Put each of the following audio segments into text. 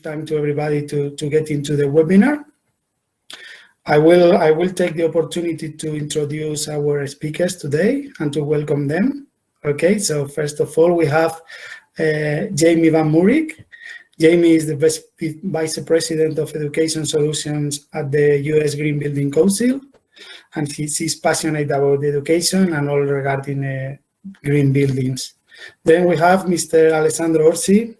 Time to everybody to get into the webinar. I will take the opportunity to introduce our speakers today and to welcome them. Okay, so first of all, we have Jaime Van Mourik. Jaime is the Vice President of Education Solutions at the US Green Building Council, and he's passionate about education and all regarding green buildings. Then we have Mr. Alessandro Orsi,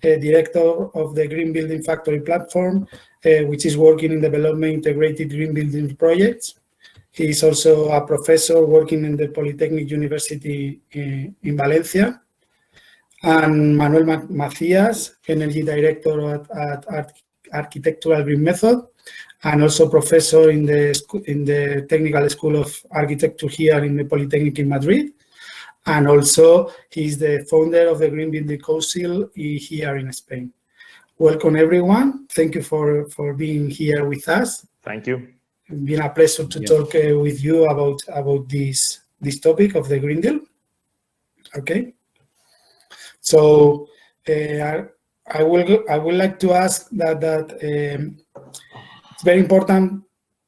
Director of the Green Building Factory Platform, which is working in development integrated green building projects. He is also a professor working in the Politécnica University in Valencia. And Manuel Macias, Energy Director at Architectural Green Method, and also professor in the Technical School of Architecture here in the Politécnica in Madrid. And also, he's the founder of the Green Building Council here in Spain. Welcome, everyone. Thank you for being here with us. Thank you. It's been a pleasure to talk with you about this topic of the Green Deal. Okay. So I would like to ask that it's very important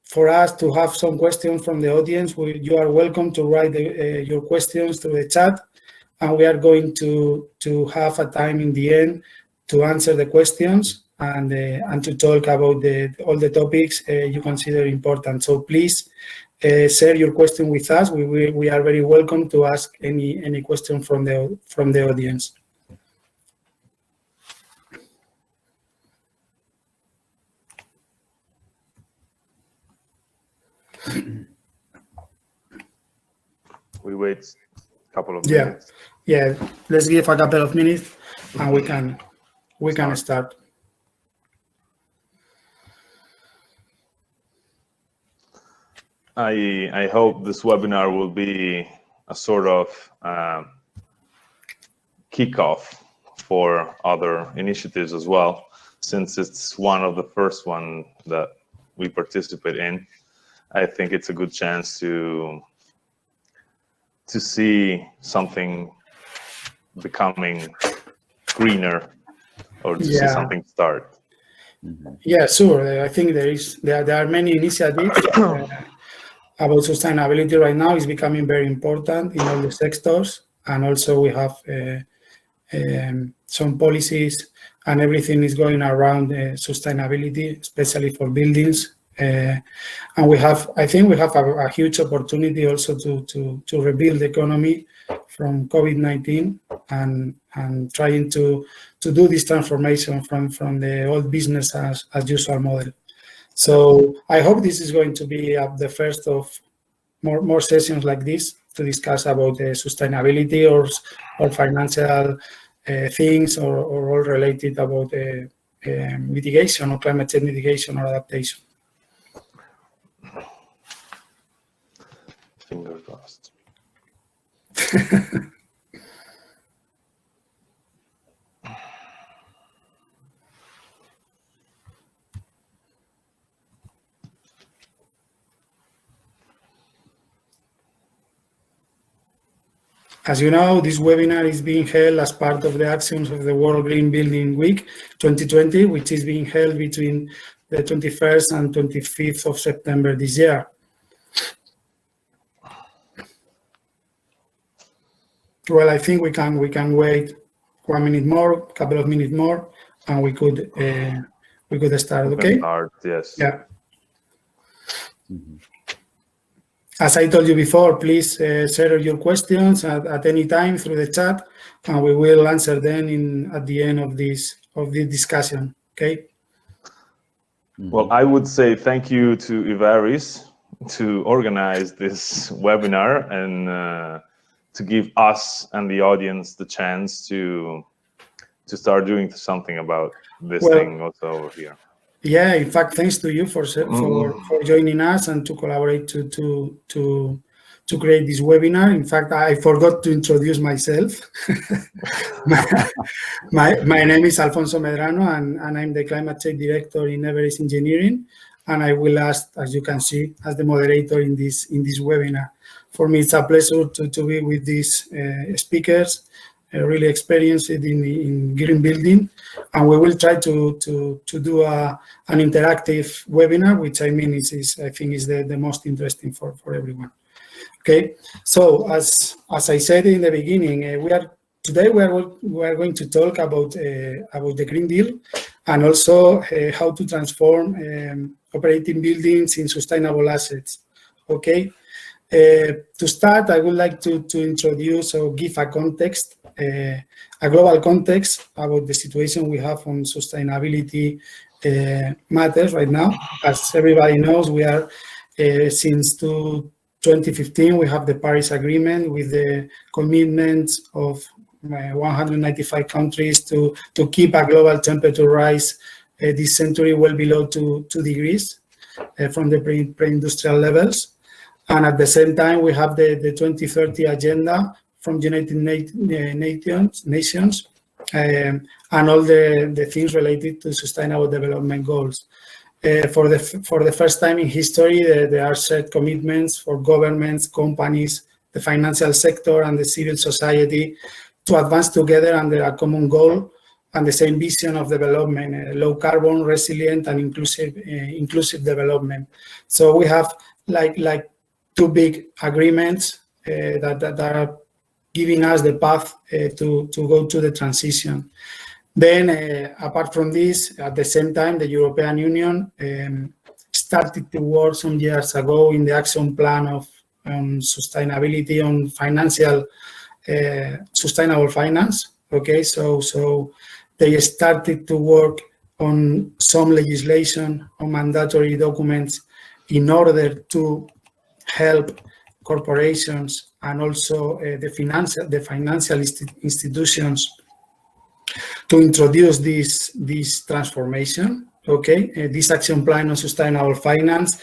for us to have some questions from the audience. You are welcome to write your questions through the chat, and we are going to have a time in the end to answer the questions and to talk about all the topics you consider important. So please share your question with us. We are very welcome to ask any question from the audience. We wait a couple of minutes. Yeah. Let's give a couple of minutes, and we can start. I hope this webinar will be a sort of kickoff for other initiatives as well, since it's one of the first one that we participate in. I think it's a good chance to see something becoming greener, or to see something start. Yeah, sure. I think there are many initiatives about sustainability right now. Is becoming very important in all the sectors, and also we have some policies, and everything is going around sustainability, especially for buildings. And I think we have a huge opportunity also to rebuild the economy from COVID-19 and trying to do this transformation from the old business as usual model. So I hope this is going to be the first of more sessions like this to discuss about sustainability or financial things or all related about mitigation or climate change mitigation or adaptation. Fingers crossed. As you know, this webinar is being held as part of the actions of the World Green Building Week 2020, which is being held between the 21st and 25th of September this year. Well, I think we can wait 1 minute more, a couple of minutes more, and we could start. Okay. Yes. Yeah. Mm-hmm. As I told you before, please share your questions at any time through the chat, and we will answer them at the end of this discussion. Okay. Well, I would say thank you to Everis to organize this webinar and to give us and the audience the chance to start doing something about this thing also over here. Yeah, in fact, thanks to you for joining us and to collaborate to create this webinar. In fact, I forgot to introduce myself. my name is Alfonso Medrano, and I'm the Climate Change Director in Everis Engineering. And I will ask, as you can see, as the moderator in this webinar. For me, it's a pleasure to be with these speakers, really experienced in green building, and we will try to do an interactive webinar, which I mean I think is the most interesting for everyone. Okay, so as I said in the beginning, today we are going to talk about the Green Deal, and also how to transform operating buildings in sustainable assets. Okay, to start, I would like to introduce or give a context, a global context about the situation we have on sustainability matters right now. As everybody knows, we are since 2015, we have the Paris Agreement with the commitments of 195 countries to keep a global temperature rise this century well below 2 degrees from the pre-industrial levels. And at the same time, we have the 2030 agenda from United Nations and all the things related to sustainable development goals. For the first time in history, there are set commitments for governments, companies, the financial sector, and the civil society to advance together under a common goal and the same vision of development, low carbon, resilient, and inclusive development. So we have like two big agreements that are giving us the path to go to the transition. Then, apart from this, at the same time, the European Union started to work some years ago in the action plan of sustainability on financial, sustainable finance. Okay, so they started to work on some legislation on mandatory documents in order to help corporations and also the financial institutions to introduce this transformation. Okay, this action plan on sustainable finance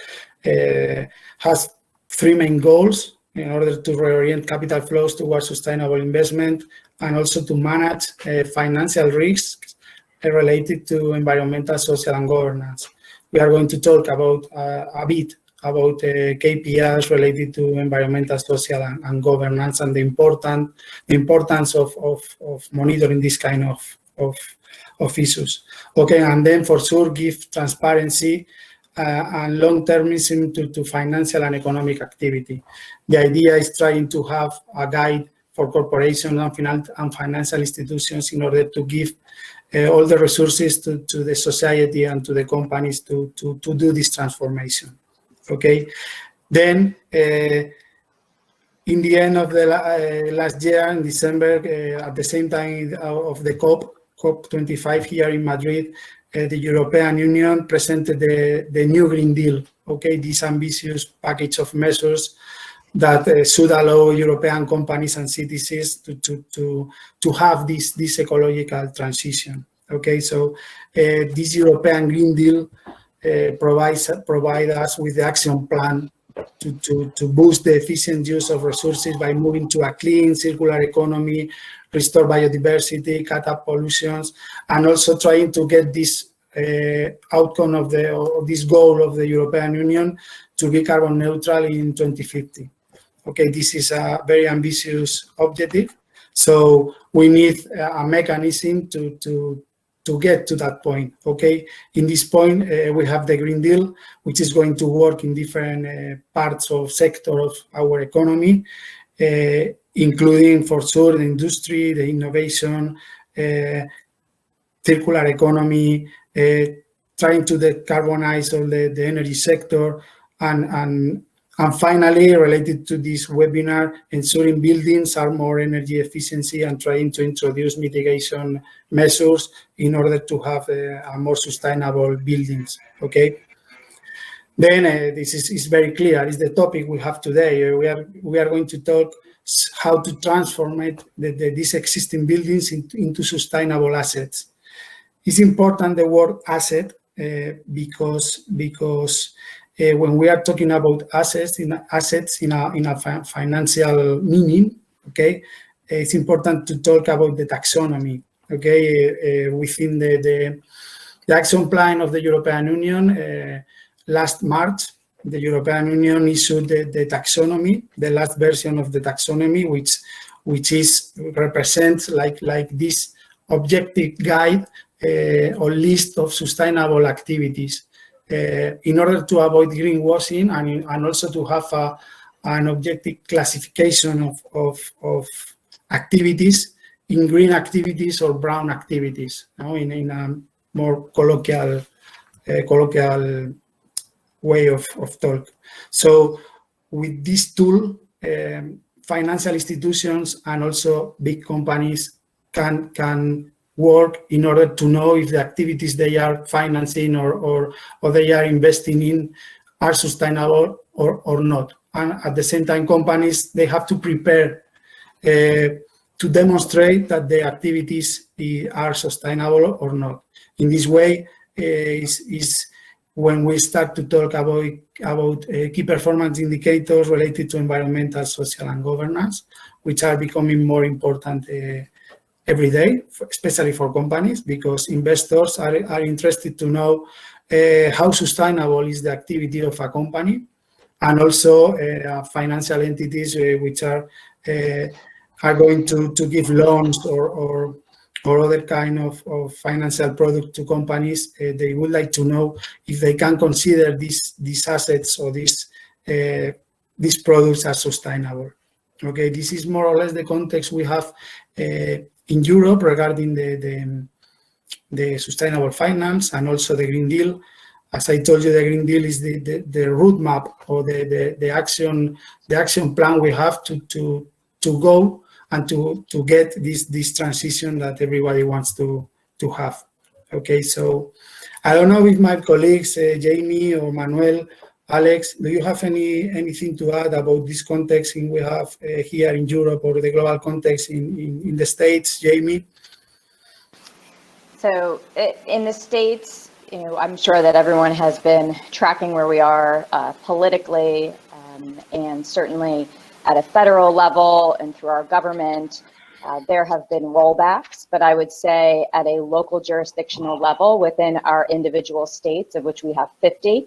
has three main goals in order to reorient capital flows towards sustainable investment and also to manage financial risks related to environmental, social, and governance. We are going to talk about a bit about KPIs related to environmental, social, and governance, and the importance of monitoring this kind of issues. Okay, and then for sure give transparency and long-termism to financial and economic activity. The idea is trying to have a guide for corporations and financial institutions in order to give all the resources to the society and to the companies to do this transformation. Okay, then in the end of the last year, in December, at the same time of the COP25 here in Madrid, the European Union presented the new Green Deal. Okay, this ambitious package of measures that should allow European companies and citizens to have this ecological transition. Okay, so this European Green Deal provide us with the action plan to boost the efficient use of resources by moving to a clean, circular economy, restore biodiversity, cut up pollutions, and also trying to get this outcome of this goal of the European Union to be carbon neutral in 2050. Okay, this is a very ambitious objective, so we need a mechanism to get to that point. Okay, in this point we have the Green Deal, which is going to work in different parts of sector of our economy, including for sure the industry, the innovation, circular economy, trying to decarbonize all the energy sector, and finally, related to this webinar, ensuring buildings are more energy efficiency and trying to introduce mitigation measures in order to have a more sustainable buildings. Okay. Then this is very clear. It's the topic we have today. We are going to talk how to transform these existing buildings into sustainable assets. It's important the word asset because when we are talking about assets in a financial meaning, okay, it's important to talk about the taxonomy. Okay, within the action plan of the European Union, last March, the European Union issued the taxonomy, the last version of the taxonomy, which which represents like this objective guide or list of sustainable activities in order to avoid greenwashing and also to have an objective classification of activities in green activities or brown activities, in a more colloquial way of talk. So with this tool, financial institutions and also big companies can work in order to know if the activities they are financing or they are investing in are sustainable or not. And at the same time, companies, they have to prepare to demonstrate that the activities are sustainable or not. In this way, is when we start to talk about key performance indicators related to environmental, social, and governance, which are becoming more important every day, especially for companies, because investors are interested to know how sustainable is the activity of a company, and also financial entities which are going to give loans or other kind of financial product to companies. They would like to know if they can consider these assets or these products as sustainable. Okay, this is more or less the context we have in Europe regarding the sustainable finance and also the Green Deal. As I told you, the Green Deal is the roadmap or the action plan we have to go and to get this transition that everybody wants to have. Okay, so I don't know if my colleagues, Jaime or Manuel, Alex, do you have anything to add about this context we have here in Europe or the global context in the States, Jaime? So in the States, I'm sure that everyone has been tracking where we are politically, and certainly at a federal level and through our government. There have been rollbacks, but I would say at a local jurisdictional level within our individual states, of which we have 50,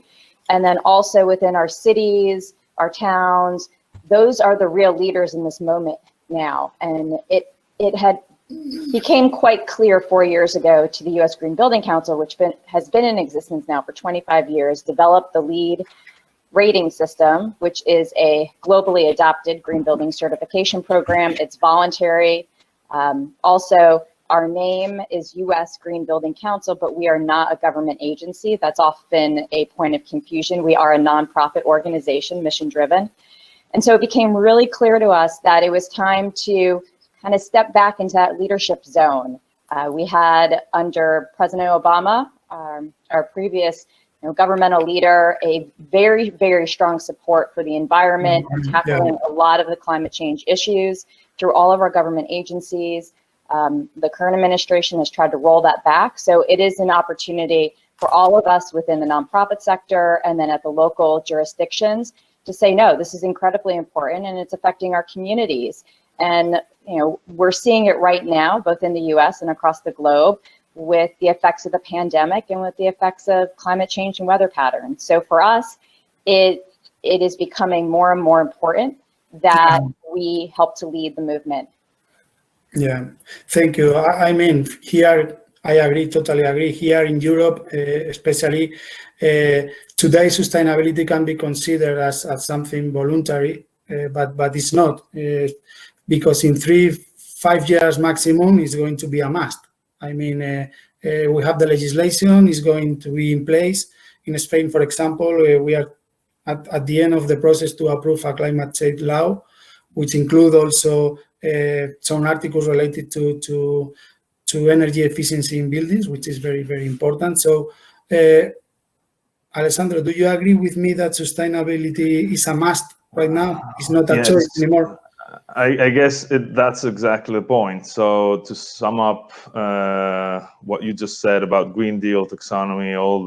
and then also within our cities, our towns, those are the real leaders in this moment now. And it became quite clear 4 years ago to the U.S. Green Building Council, which has been in existence now for 25 years, developed the LEED rating system, which is a globally adopted green building certification program. It's voluntary. Also, our name is U.S. Green Building Council, but we are not a government agency. That's often a point of confusion. We are a nonprofit organization, mission-driven. And so it became really clear to us that it was time to kind of step back into that leadership zone. We had, under President Obama, our previous governmental leader, a very, very strong support for the environment and tackling a lot of the climate change issues through all of our government agencies. The current administration has tried to roll that back. So it is an opportunity for all of us within the nonprofit sector and then at the local jurisdictions to say, no, this is incredibly important and it's affecting our communities. And we're seeing it right now, both in the US and across the globe, with the effects of the pandemic and with the effects of climate change and weather patterns. So for us, it is becoming more and more important that we help to lead the movement. Yeah, thank you. I mean, here, I agree, totally agree. Here in Europe, especially, today sustainability can be considered as something voluntary, but it's not, because in 3-5 years maximum, it's going to be a must. I mean, we have the legislation is going to be in place. In Spain, for example, we are at the end of the process to approve a climate change law, which include also some articles related to energy efficiency in buildings, which is very, very important. So, Alessandro, do you agree with me that sustainability is a must right now? It's not a choice anymore. I guess that's exactly the point. So to sum up what you just said about Green Deal, taxonomy, all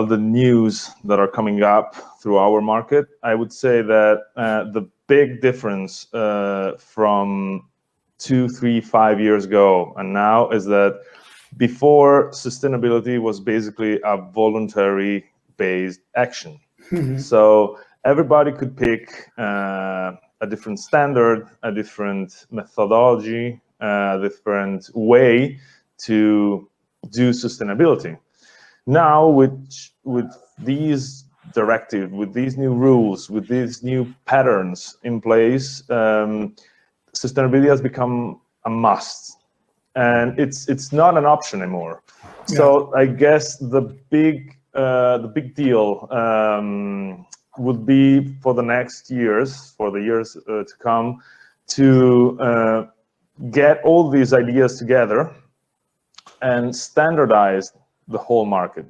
the news that are coming up through our market, I would say that the big difference from 2, 3, 5 years ago and now is that before, sustainability was basically a voluntary based action. So everybody could pick a different standard, a different methodology, a different way to do sustainability. Now, with these directives, with these new rules, with these new patterns in place, sustainability has become a must, and it's not an option anymore. Yeah. So I guess the big deal would be for the next years, for the years to come, to get all these ideas together and standardize the whole market.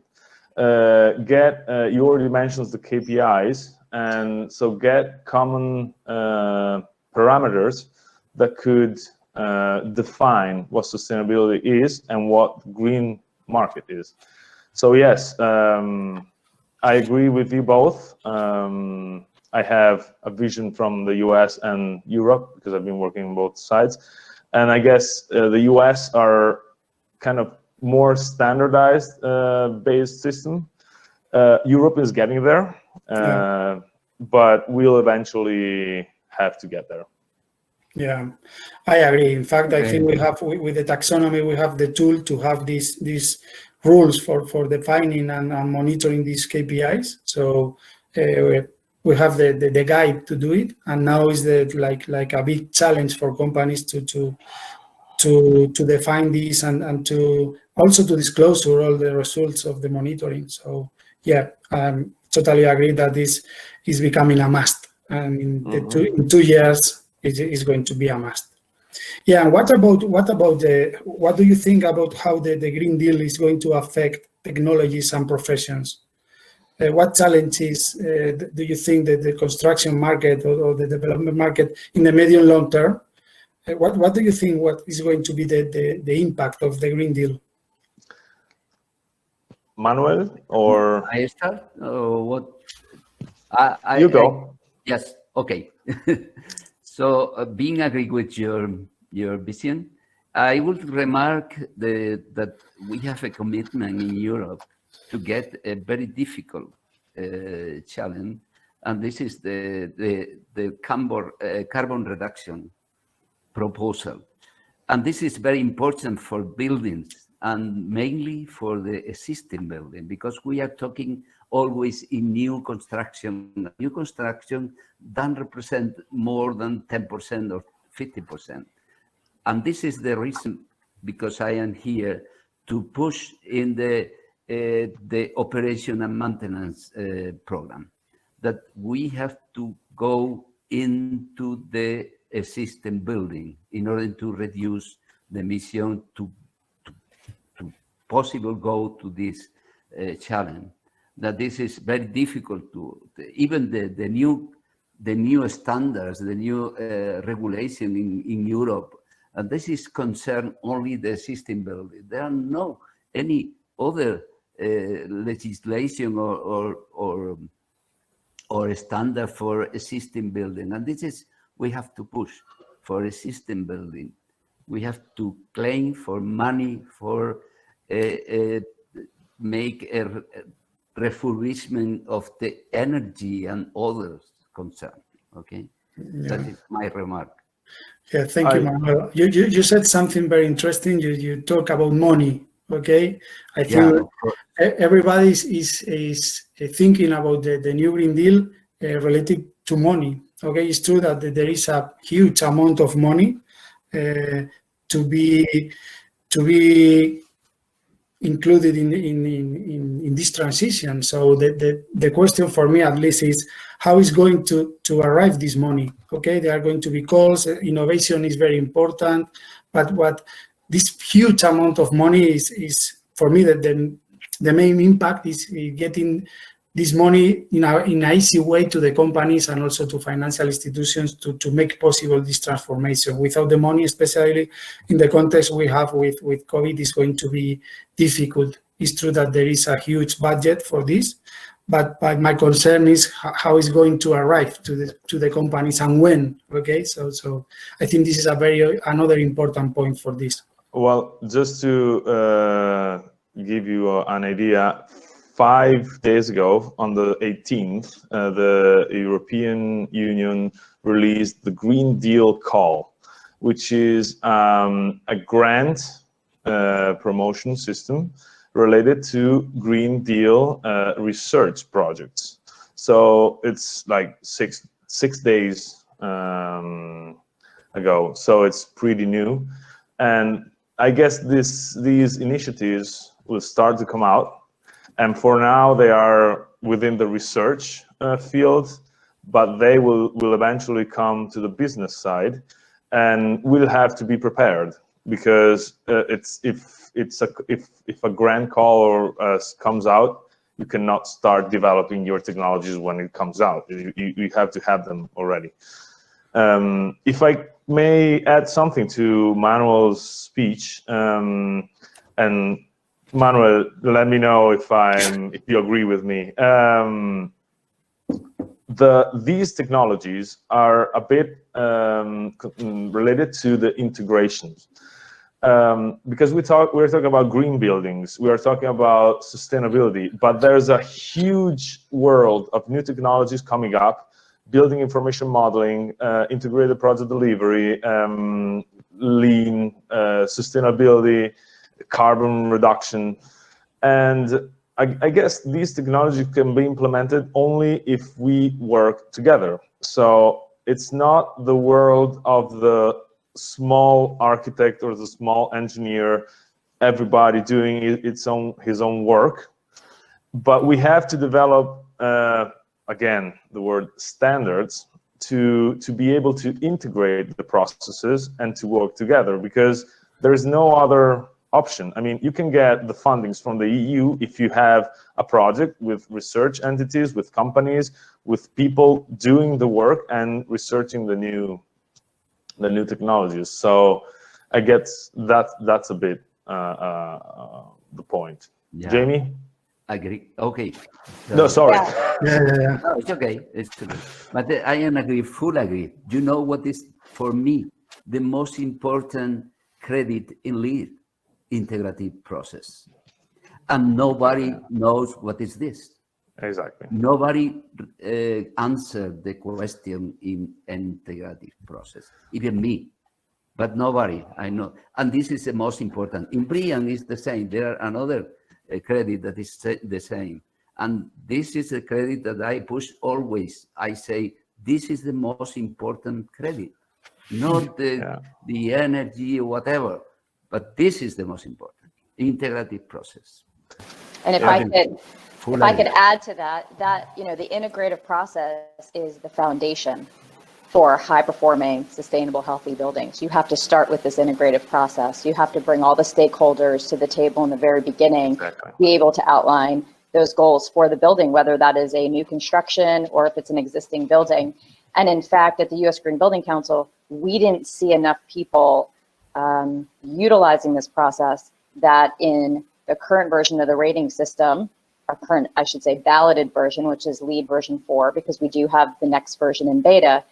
You already mentioned the KPIs, and so get common parameters that could define what sustainability is and what green market is. So yes, I agree with you both. I have a vision from the US and Europe because I've been working on both sides. And I guess the US are kind of more standardized based system. Europe is getting there, but we'll eventually have to get there. Yeah, I agree. In fact, I think we have, with the taxonomy, we have the tool to have these rules for defining and monitoring these KPIs. So we have the guide to do it, and now is like a big challenge for companies to define these and to also to disclose all the results of the monitoring. So yeah, totally agree that this is becoming a must, and in 2 years it is going to be a must. Yeah, and what do you think about how the Green Deal is going to affect technologies and professions? What challenges do you think that the construction market or the development market in the medium long term? What do you think? What is going to be the impact of the Green Deal? Manuel, or I start? What? You go. Yes. Okay. So, being agree with your vision, I would remark that we have a commitment in Europe to get a very difficult challenge, and this is the carbon reduction proposal. And this is very important for buildings and mainly for the existing building, because we are talking always in new construction. New construction don't represent more than 10% or 50%. And this is the reason, because I am here to push in the operation and maintenance program, that we have to go into the existing building in order to reduce the emission to possible go to this challenge. That this is very difficult to even the new standards, the new regulation in Europe, and this is concern only the existing building. There are no any other legislation or standard for existing building, and this is we have to push for existing building. We have to claim for money for make a refurbishment of the energy and others concerned. Okay, that is my remark. Yeah, thank you, Manuel. You said something very interesting. You talk about money. Okay, I think everybody is thinking about the new Green Deal related to money. Okay, it's true that there is a huge amount of money to be included in this transition. So the question for me, at least, is how is going to arrive this money? Okay, there are going to be calls. Innovation is very important, but what this huge amount of money is for me, that the main impact is getting this money in an easy way to the companies and also to financial institutions to make possible this transformation. Without the money, especially in the context we have with COVID, is going to be difficult. It's true that there is a huge budget for this, but my concern is how it's going to arrive to the companies and when. Okay, so I think this is another important point for this. Well, just to give you an idea, 5 days ago, on the 18th, the European Union released the Green Deal Call, which is a grant promotion system related to Green Deal research projects. So it's like six days ago, so it's pretty new. And I guess these initiatives will start to come out. And for now, they are within the research field, but they will eventually come to the business side, and we'll have to be prepared, because if a grant call comes out, you cannot start developing your technologies when it comes out. You have to have them already. If I may add something to Manuel's speech, and Manuel, let me know if you agree with me. These technologies are a bit related to the integrations, because we're talking about green buildings, we are talking about sustainability, but there's a huge world of new technologies coming up: building information modeling, integrated project delivery, lean, sustainability, carbon reduction. And I guess these technologies can be implemented only if we work together. So it's not the world of the small architect or the small engineer, everybody doing his own work, but we have to develop, again, the word standards, to be able to integrate the processes and to work together, because there is no other option. I mean, you can get the fundings from the EU if you have a project with research entities, with companies, with people doing the work and researching the new technologies. So I guess that's a bit the point. Yeah. Jamie? Agree. Okay. So, no, sorry. Yeah. No, it's okay. It's okay. But I am full agree. You know what is, for me, the most important credit in lead? Integrative process. And nobody knows what is this. Exactly. Nobody answered the question in integrative process, even me, but nobody, I know. And this is the most important. In Brian is the same. There are another credit that is the same. And this is a credit that I push always. I say, this is the most important credit, not the energy or whatever, but this is the most important, integrative process. And if I could add to that, the integrative process is the foundation for high-performing, sustainable, healthy buildings. You have to start with this integrative process. You have to bring all the stakeholders to the table in the very beginning, be able to outline those goals for the building, whether that is a new construction or if it's an existing building. And in fact, at the U.S. Green Building Council, we didn't see enough people utilizing this process, that in the current version of the rating system, our current, I should say, balloted version, which is LEED version 4, because we do have the next version in beta,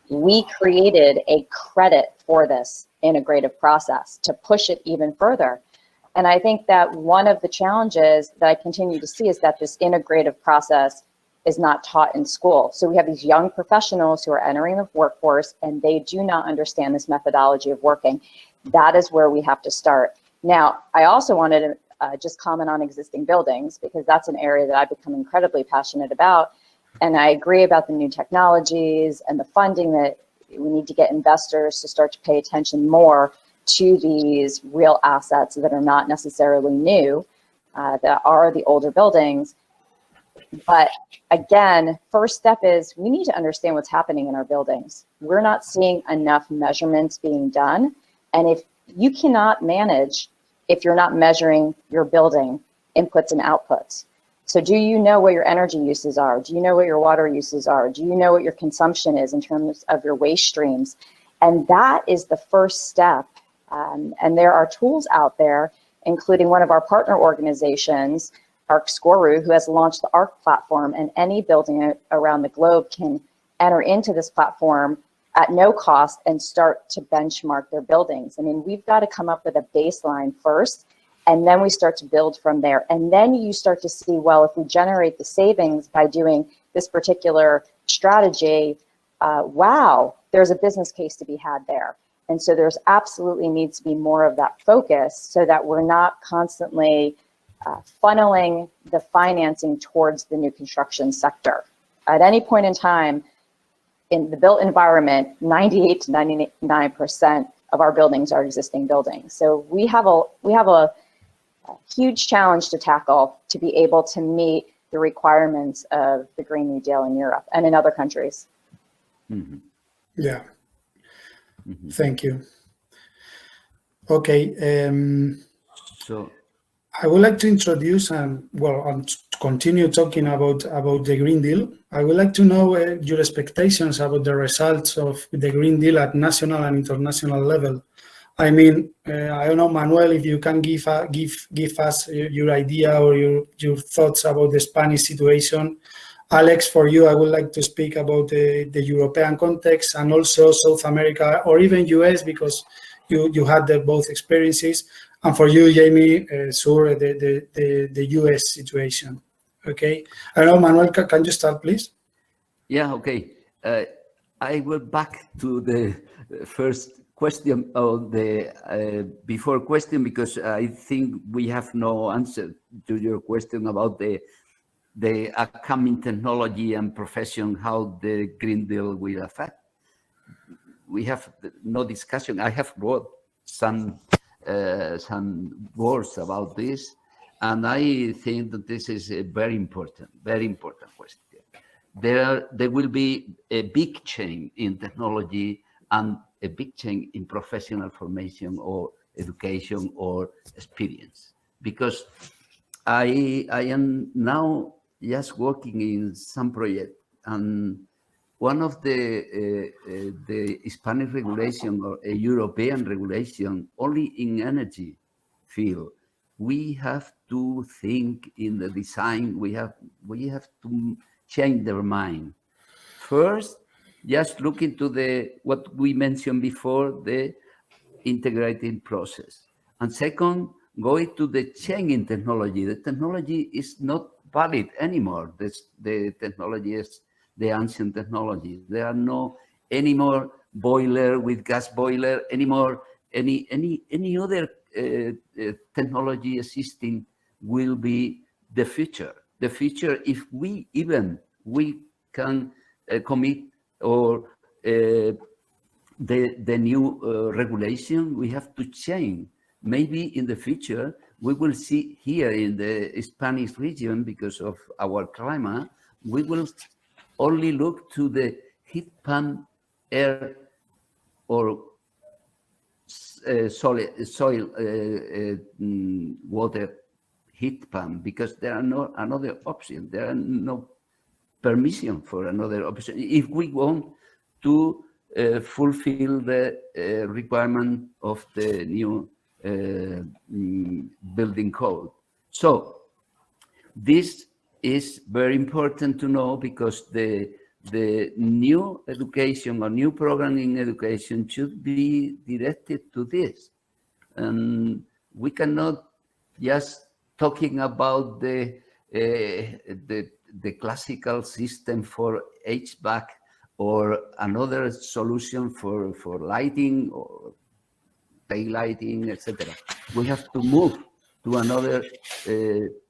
we created a credit for this integrative process to push it even further. And I think that one of the challenges that I continue to see is that this integrative process is not taught in school. So we have these young professionals who are entering the workforce and they do not understand this methodology of working. That is where we have to start. Now, I also wanted to just comment on existing buildings, because that's an area that I've become incredibly passionate about. And I agree about the new technologies and the funding, that we need to get investors to start to pay attention more to these real assets that are not necessarily new, that are the older buildings. But again, first step is we need to understand what's happening in our buildings. We're not seeing enough measurements being done. And if you cannot manage, if you're not measuring your building inputs and outputs. So do you know what your energy uses are? Do you know what your water uses are? Do you know what your consumption is in terms of your waste streams? And that is the first step. And there are tools out there, including one of our partner organizations, ArcScoru, who has launched the ARC platform, and any building around the globe can enter into this platform at no cost and start to benchmark their buildings. I mean, we've got to come up with a baseline first, And then we start to build from there. And then you start to see, well, if we generate the savings by doing this particular strategy, wow, there's a business case to be had there. And so there's absolutely needs to be more of that focus so that we're not constantly funneling the financing towards the new construction sector. At any point in time, in the built environment, 98 to 99% of our buildings are existing buildings. So we have a huge challenge to tackle to be able to meet the requirements of the Green New Deal in Europe and in other countries. Mm-hmm. Yeah. Mm-hmm. Thank you. Okay. So I would like to introduce and continue talking about the Green Deal. I would like to know your expectations about the results of the Green Deal at national and international level. I mean, I don't know, Manuel, if you can give us your idea or your thoughts about the Spanish situation. Alex, for you, I would like to speak about the European context and also South America or even US, because you had both experiences. And for you, Jaime, the US situation. Okay. I don't know, Manuel, can you start, please? Yeah, okay. I will back to the first question of the before question, because I think we have no answer to your question about the upcoming technology and profession, how the Green Deal will affect. We have no discussion. I have wrote some words about this, and I think that this is a very important question. There will be a big change in technology and a big change in professional formation or education or experience, because I am now just working in some project, and one of the Hispanic regulation or a European regulation only in energy field. We have to think in the design. We have to change their mind. First, just look into what we mentioned before, the integrating process. And second, going to the change in technology. The technology is not valid anymore. The technology is the ancient technology. There are no anymore boiler with gas boiler anymore. Any other technology existing will be the future. The future, if we can commit or the new regulation, we have to change. Maybe in the future, we will see here in the Spanish region, because of our climate, we will only look to the heat pump, air, or soil water heat pump, because there are no another option. There are no permission for another option if we want to fulfill the requirement of the new building code. So this is very important to know, because the new education or new program in education should be directed to this. And we cannot just talking about the classical system for HVAC or another solution for lighting or daylighting, etc. We have to move to another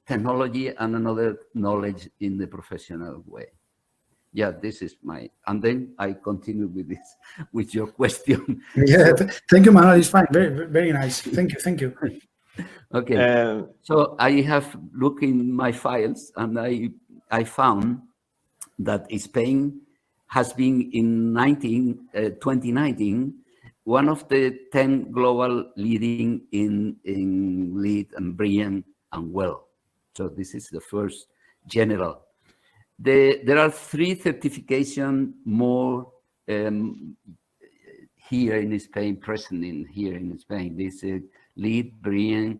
technology and another knowledge in the professional way. Yeah, this is and then I continue with this, with your question. Yeah, thank you, Manuel. It's fine. Very, very nice. Thank you. Okay. So I have looked in my files, and I found that Spain has been in 2019 one of the 10 global leading in LEED and BREEAM and WELL. So this is the first general. There are 3 certifications more here in Spain, present here in Spain. This is LEED, BREEAM,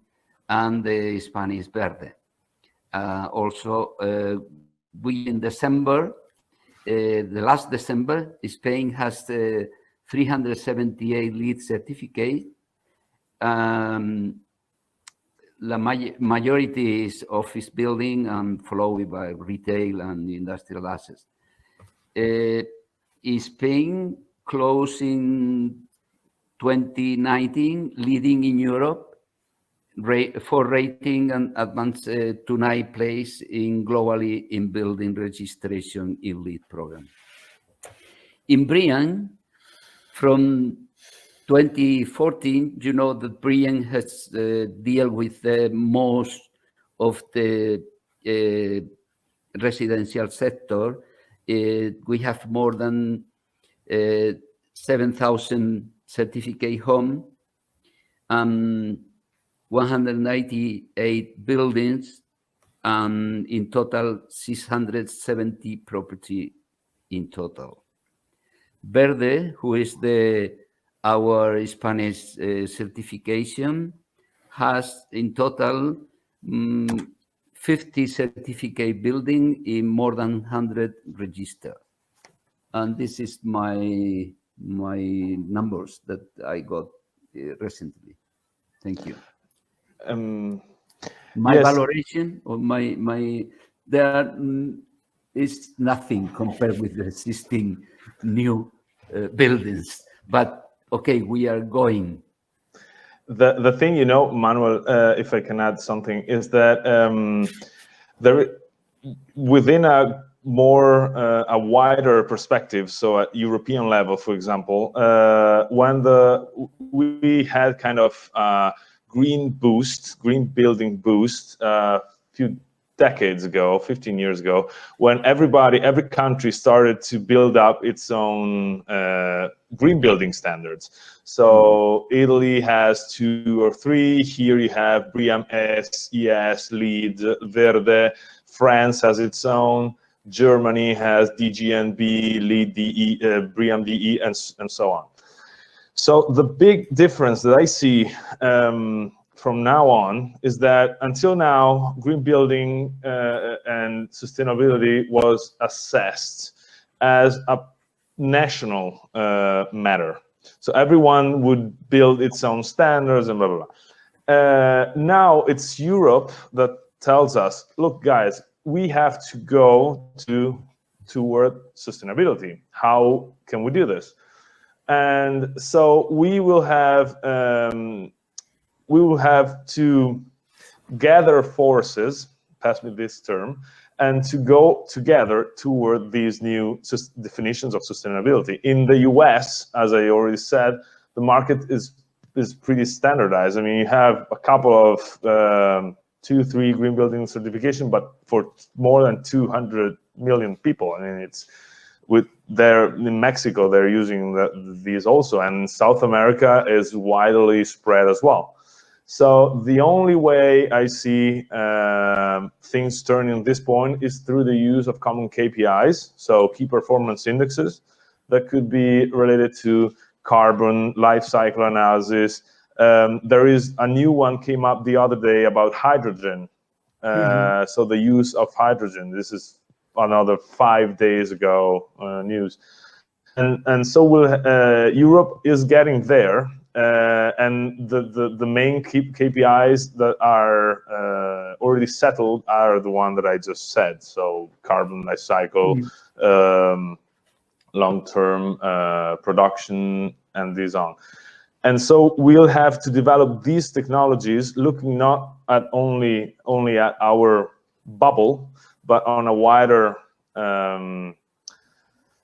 and the Spanish Verde. Also, we in December, the last December, Spain has 378 LEED certificates. majority is office building and followed by retail and industrial assets. Is Spain closing 2019 leading in Europe for rating and advanced to ninth place in globally in building registration in LEED program. In BREEAM, from 2014, you know that BREEAM has deal with most of the residential sector. We have more than 7,000 certificate home, 198 buildings, and in total 670 property in total. Verde, who is our Spanish certification, has in total 50 certificate building in more than 100 registered. And this is my numbers that I got recently. Thank you. My yes. valoration or there is nothing compared with the existing new buildings, but okay, we are going. The thing, Manuel, if I can add something, is that within a wider perspective, so at European level, for example, when we had kind of green building boost a few decades ago, 15 years ago, when every country started to build up its own green building standards. So Italy has 2 or 3. Here you have BREEAM S, ES, LEED, Verde. France has its own. Germany has DGNB, LEED DE, BREEAM DE, and so on. So the big difference that I see from now on is that until now, green building and sustainability was assessed as a national matter. So everyone would build its own standards and blah, blah, blah. Now it's Europe that tells us, look, guys, we have to go toward sustainability. How can we do this? And so we will have to gather forces, pass me this term, and to go together toward these new definitions of sustainability. In the US, as I already said, the market is pretty standardized. I mean, you have a couple of 2-3 green building certification, but for more than 200 million people. I mean, it's in Mexico, they're using these also, and South America is widely spread as well. So the only way I see things turning at this point is through the use of common KPIs, so key performance indexes that could be related to carbon, life cycle analysis. There is a new one came up the other day about hydrogen. So the use of hydrogen, this is another 5 days ago news. And so Europe is getting there. And the main KPIs that are already settled are the one that I just said. So carbon life cycle, long-term production, and these on. And so we'll have to develop these technologies, looking not at only at our bubble, but on a wider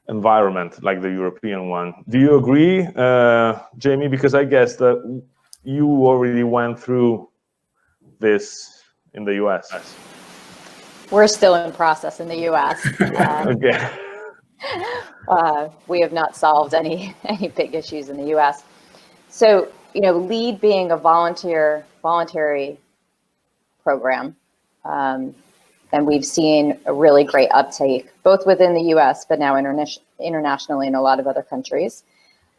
environment like the European one. Do you agree, Jamie? Because I guess that you already went through this in the US. We're still in process in the US. Okay. We have not solved any big issues in the US. So, LEED being a voluntary program, and we've seen a really great uptake, both within the US, but now internationally in a lot of other countries.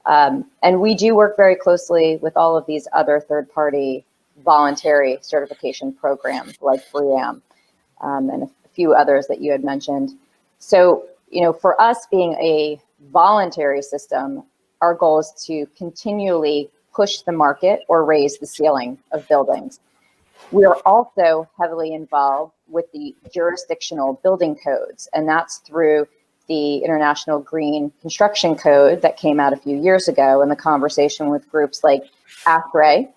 And we do work very closely with all of these other third-party voluntary certification programs like BREEAM and a few others that you had mentioned. So, for us being a voluntary system, our goal is to continually push the market or raise the ceiling of buildings. We are also heavily involved with the jurisdictional building codes, and that's through the International Green Construction Code that came out a few years ago, and the conversation with groups like AFRE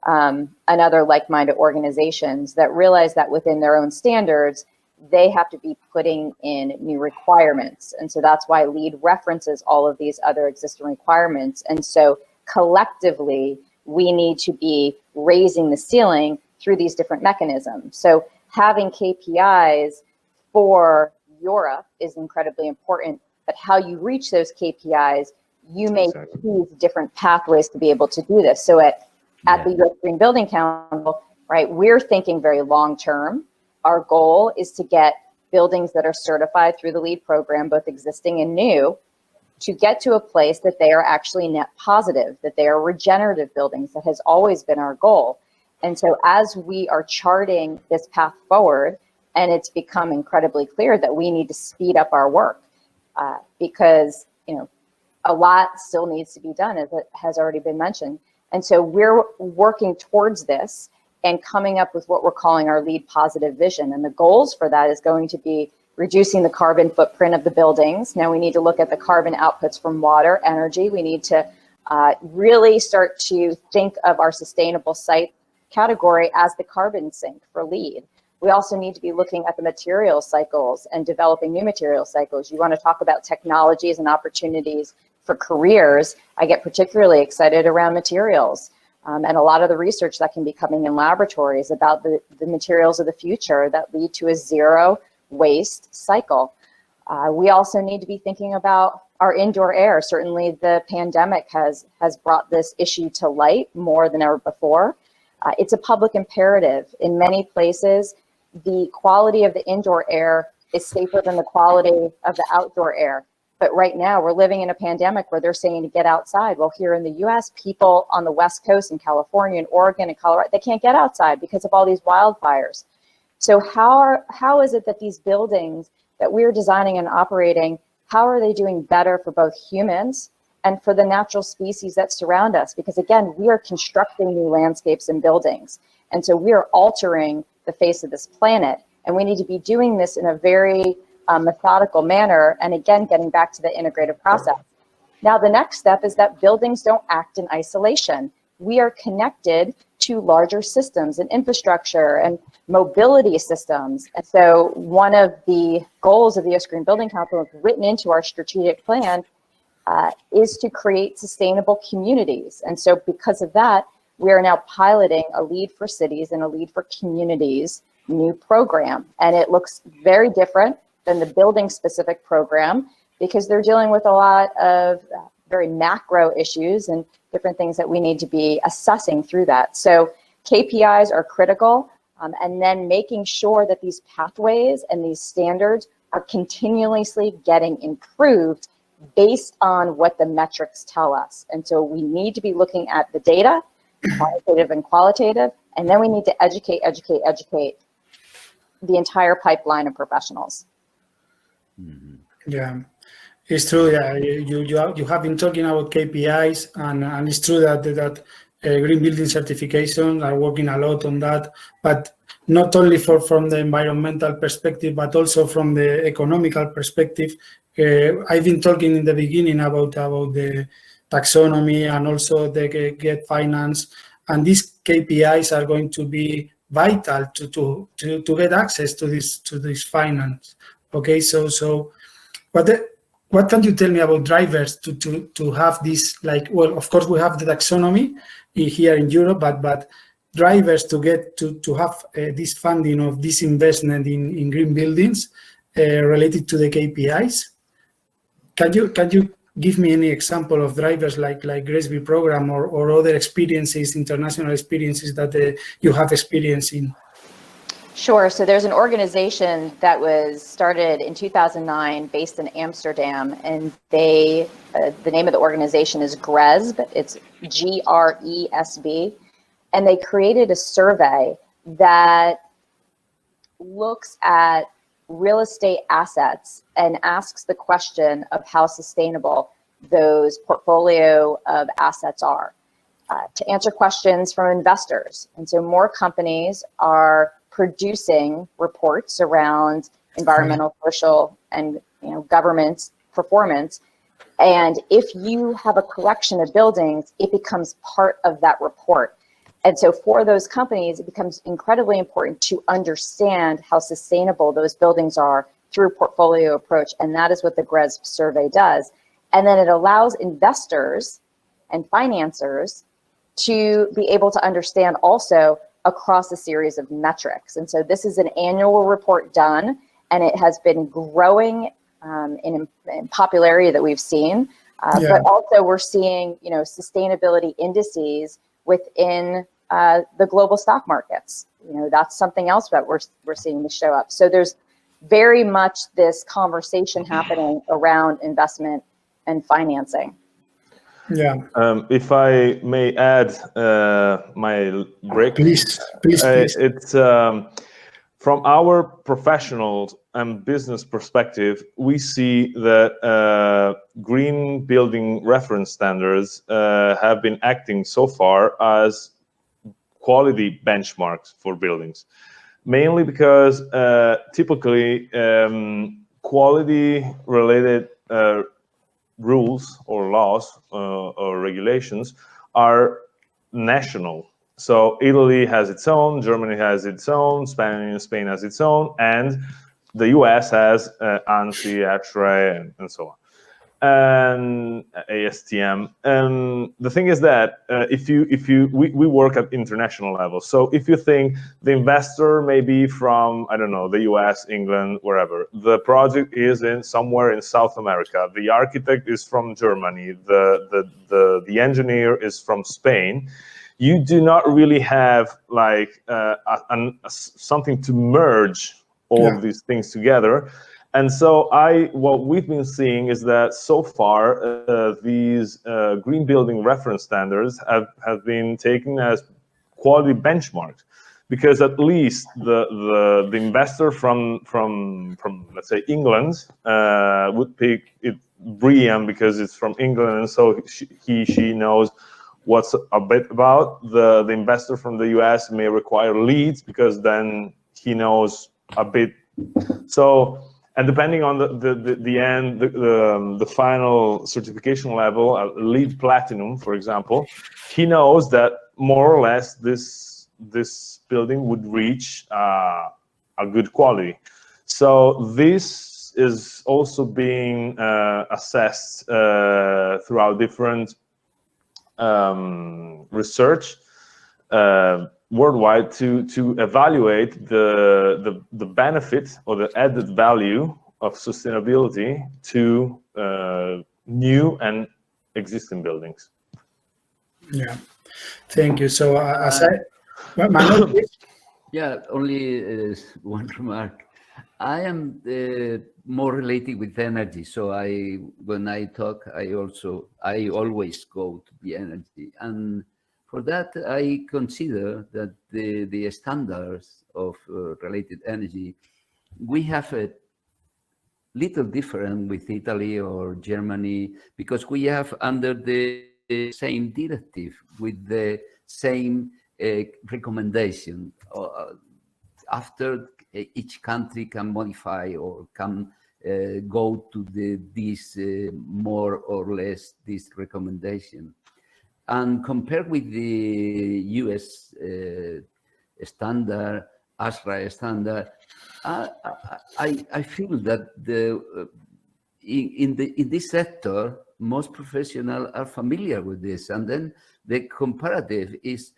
and other like-minded organizations that realize that within their own standards, they have to be putting in new requirements. And so that's why LEED references all of these other existing requirements. And so collectively, we need to be raising the ceiling through these different mechanisms. So having KPIs for Europe is incredibly important, but how you reach those KPIs, you may choose different pathways to be able to do this. So at the U.S. Green Building Council, right, we're thinking very long-term. Our goal is to get buildings that are certified through the LEED program, both existing and new, to get to a place that they are actually net positive, that they are regenerative buildings. That has always been our goal. And so as we are charting this path forward, and it's become incredibly clear that we need to speed up our work because, you know, a lot still needs to be done, as it has already been mentioned. And so we're working towards this and coming up with what we're calling our LEED positive vision. And the goals for that is going to be reducing the carbon footprint of the buildings. Now we need to look at the carbon outputs from water, energy. We need to really start to think of our sustainable site category as the carbon sink for LEED. We also need to be looking at the material cycles and developing new material cycles. You want to talk about technologies and opportunities for careers. I get particularly excited around materials and a lot of the research that can be coming in laboratories about the materials of the future that lead to a zero waste cycle. We also need to be thinking about our indoor air. Certainly the pandemic has brought this issue to light more than ever before. It's a public imperative. In many places, the quality of the indoor air is safer than the quality of the outdoor air. But right now we're living in a pandemic where they're saying to get outside. Well, here in the US, people on the West Coast in California and Oregon and Colorado, they can't get outside because of all these wildfires. So how is it that these buildings that we're designing and operating, how are they doing better for both humans and for the natural species that surround us? Because again, we are constructing new landscapes and buildings. And so we are altering the face of this planet. And we need to be doing this in a very methodical manner. And again, getting back to the integrative process. Now, the next step is that buildings don't act in isolation. We are connected to larger systems and infrastructure and mobility systems. And so one of the goals of the U.S. Green Building Council, written into our strategic plan, is to create sustainable communities. And so because of that, we are now piloting a LEED for Cities and a LEED for Communities new program. And it looks very different than the building specific program because they're dealing with a lot of very macro issues and different things that we need to be assessing through that. So KPIs are critical, and then making sure that these pathways and these standards are continuously getting improved based on what the metrics tell us. And so we need to be looking at the data, quantitative and qualitative, and then we need to educate the entire pipeline of professionals. Yeah, it's true. Yeah, you have been talking about KPIs, and it's true that green building certification are working a lot on that, but not only from the environmental perspective, but also from the economical perspective. I've been talking in the beginning about the taxonomy and also the get finance, and these KPIs are going to be vital to get access to this finance. Okay, so what can you tell me about drivers to have this? Like, well, of course we have the taxonomy here in Europe, but drivers to get to have this funding of this investment in green buildings related to the KPIs. Can you give me any example of drivers like GRESB program or other experiences, international experiences that you have experience in? Sure. So there's an organization that was started in 2009 based in Amsterdam, and the name of the organization is GRESB. It's GRESB. And they created a survey that looks at real estate assets and asks the question of how sustainable those portfolio of assets are. to answer questions from investors. And so more companies are producing reports around environmental, social, and government performance. And if you have a collection of buildings, it becomes part of that report. And so for those companies, it becomes incredibly important to understand how sustainable those buildings are through portfolio approach. And that is what the GRESB survey does. And then it allows investors and financiers to be able to understand also across a series of metrics. And so this is an annual report done, and it has been growing in popularity that we've seen. But also we're seeing, sustainability indices within the global stock markets. That's something else that we're seeing to show up. So there's very much this conversation happening around investment and financing. Yeah. If I may add my break. Please. It's from our professional and business perspective, we see that green building reference standards have been acting so far as quality benchmarks for buildings, mainly because typically quality related rules or laws or regulations are national. So Italy has its own, Germany has its own, Spain has its own, and the US has ANSI, ASHRAE, and so on, and ASTM. And the thing is that we work at international level. So if you think the investor may be from, I don't know, the US, England, wherever, the project is somewhere in South America, the architect is from Germany, the engineer is from Spain, you do not really have like something to merge all of these things together. And so what we've been seeing is that so far these green building reference standards have been taken as quality benchmarks, because at least the investor from let's say England would pick it BREEAM because it's from England, and so she knows what's a bit about. The investor from the US may require LEED because then he knows a bit. So, and depending on the final certification level, LEED Platinum, for example, he knows that more or less this building would reach a good quality. So this is also being assessed throughout different research worldwide to evaluate the benefit or the added value of sustainability to new and existing buildings. Yeah, thank you. So Manuel, please. Yeah, only one remark. I am more related with energy, so when I talk, I always go to the energy, and for that I consider that the standards of related energy, we have a little different with Italy or Germany, because we have under the same directive with the same recommendation. After each country can modify or can go to this more or less this recommendation. And compared with the US standard, ASHRAE standard, I feel that in this sector, most professionals are familiar with this, and then the comparative is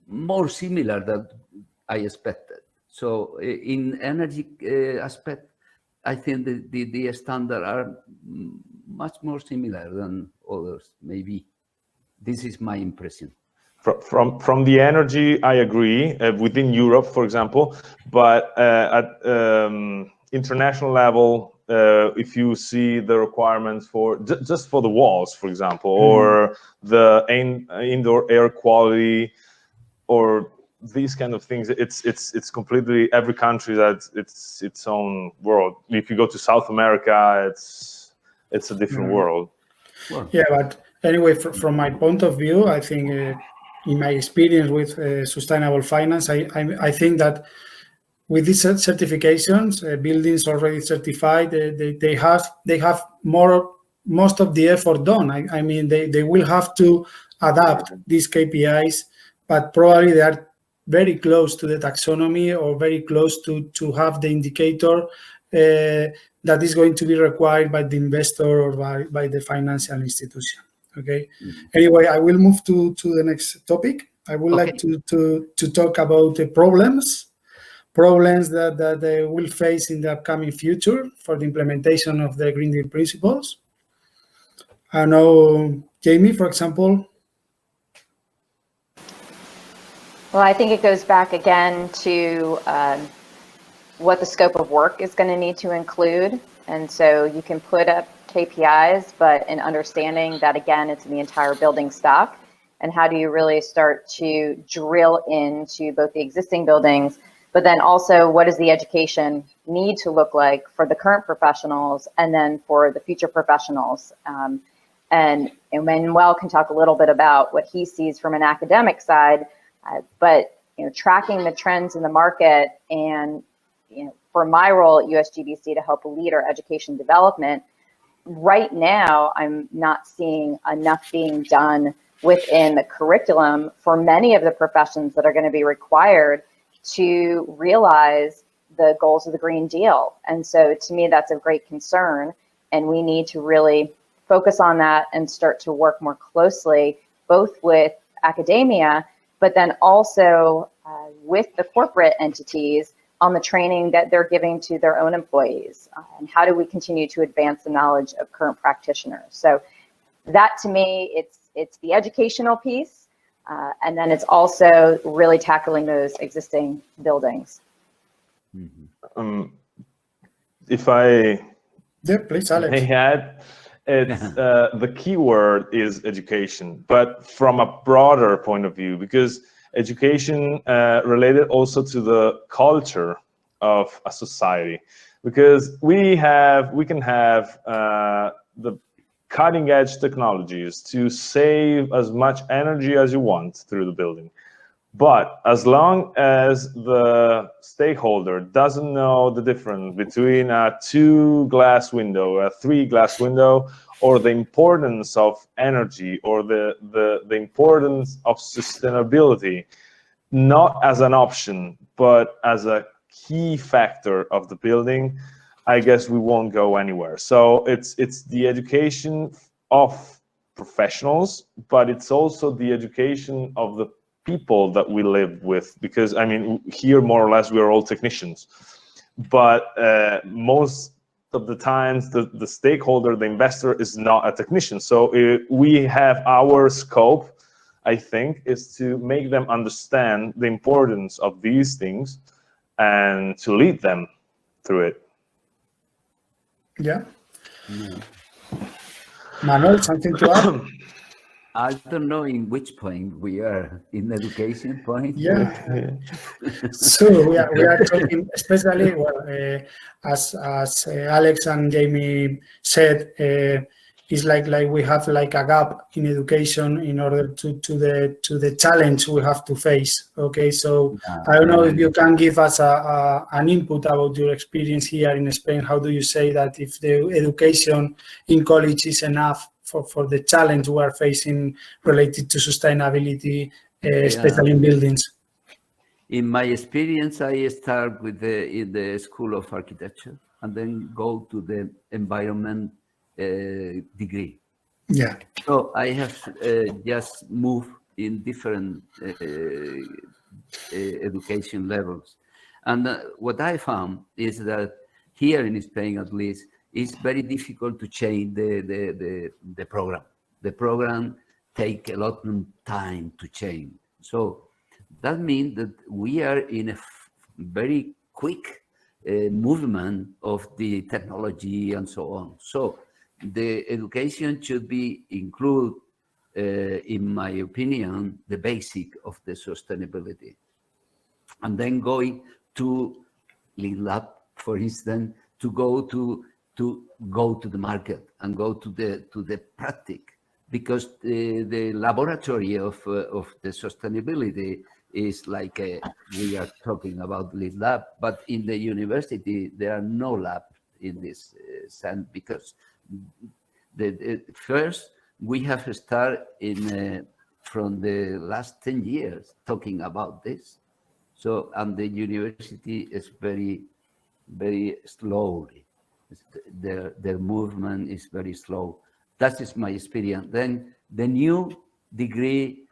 more similar than I expected. So in energy aspect, I think the standard are much more similar than others, maybe. This is my impression. From the energy, I agree, within Europe, for example, but at international level, if you see the requirements for just for the walls, for example, or the indoor air quality, or these kind of things, it's completely, every country has its own world. If you go to South America, it's a different world. Yeah, but anyway, from my point of view, I think in my experience with sustainable finance, I think that with these certifications, buildings already certified, they have most of the effort done. I mean, they will have to adapt these KPIs, but probably they are very close to the taxonomy or very close to have the indicator that is going to be required by the investor or by the financial institution. Okay. Anyway, I will move to the next topic. I would like to talk about the problems that they will face in the upcoming future for the implementation of the Green Deal principles. I know, Jaime, for example. Well, I think it goes back again to what the scope of work is going to need to include. And so you can put up KPIs, but in understanding that, again, it's in the entire building stock. And how do you really start to drill into both the existing buildings, but then also what does the education need to look like for the current professionals and then for the future professionals? And Manuel can talk a little bit about what he sees from an academic side, but tracking the trends in the market and for my role at USGBC to help lead our education development, right now I'm not seeing enough being done within the curriculum for many of the professions that are going to be required to realize the goals of the Green Deal. And so to me, that's a great concern. And we need to really focus on that and start to work more closely, both with academia, but then also with the corporate entities on the training that they're giving to their own employees. And how do we continue to advance the knowledge of current practitioners? So that to me, it's the educational piece. And then it's also really tackling those existing buildings. If I please, Alex. may add, it's the key word is education, but from a broader point of view, because education related also to the culture of a society, because we can have the cutting edge technologies to save as much energy as you want through the building. But as long as the stakeholder doesn't know the difference between a 2-glass window, a 3-glass window, or the importance of energy or the importance of sustainability, not as an option, but as a key factor of the building, I guess we won't go anywhere. So it's the education of professionals, but it's also the education of the people that we live with, because I mean, here more or less we are all technicians, but most of the times the stakeholder, the investor, is not a technician. So we have our scope, I think, is to make them understand the importance of these things and to lead them through it. Yeah. Manuel, something to add? I don't know in which point we are, in the education point. Yeah. So we are talking, especially as Alex and Jaime said, it's like we have like a gap in education in order to the challenge we have to face. Okay, so I don't know if you can give us an input about your experience here in Spain. How do you say that if the education in college is enough for the challenge we are facing related to sustainability, especially in buildings? In my experience, I start with in the School of Architecture and then go to the environment degree. Yeah. So I have just moved in different education levels. And what I found is that here in Spain, at least, it's very difficult to change the program. The program takes a lot of time to change. So that means that we are in a very quick movement of the technology and so on. So the education should be include, in my opinion, the basic of the sustainability. And then going to lab, for instance, to go to the market and go to the practice, because the laboratory of the sustainability is like we are talking about lead lab, but in the university there are no lab in this sense, because first we have started in from the last 10 years talking about this. So, and the university is very slowly. Their movement is very slow. That is my experience. Then the new degree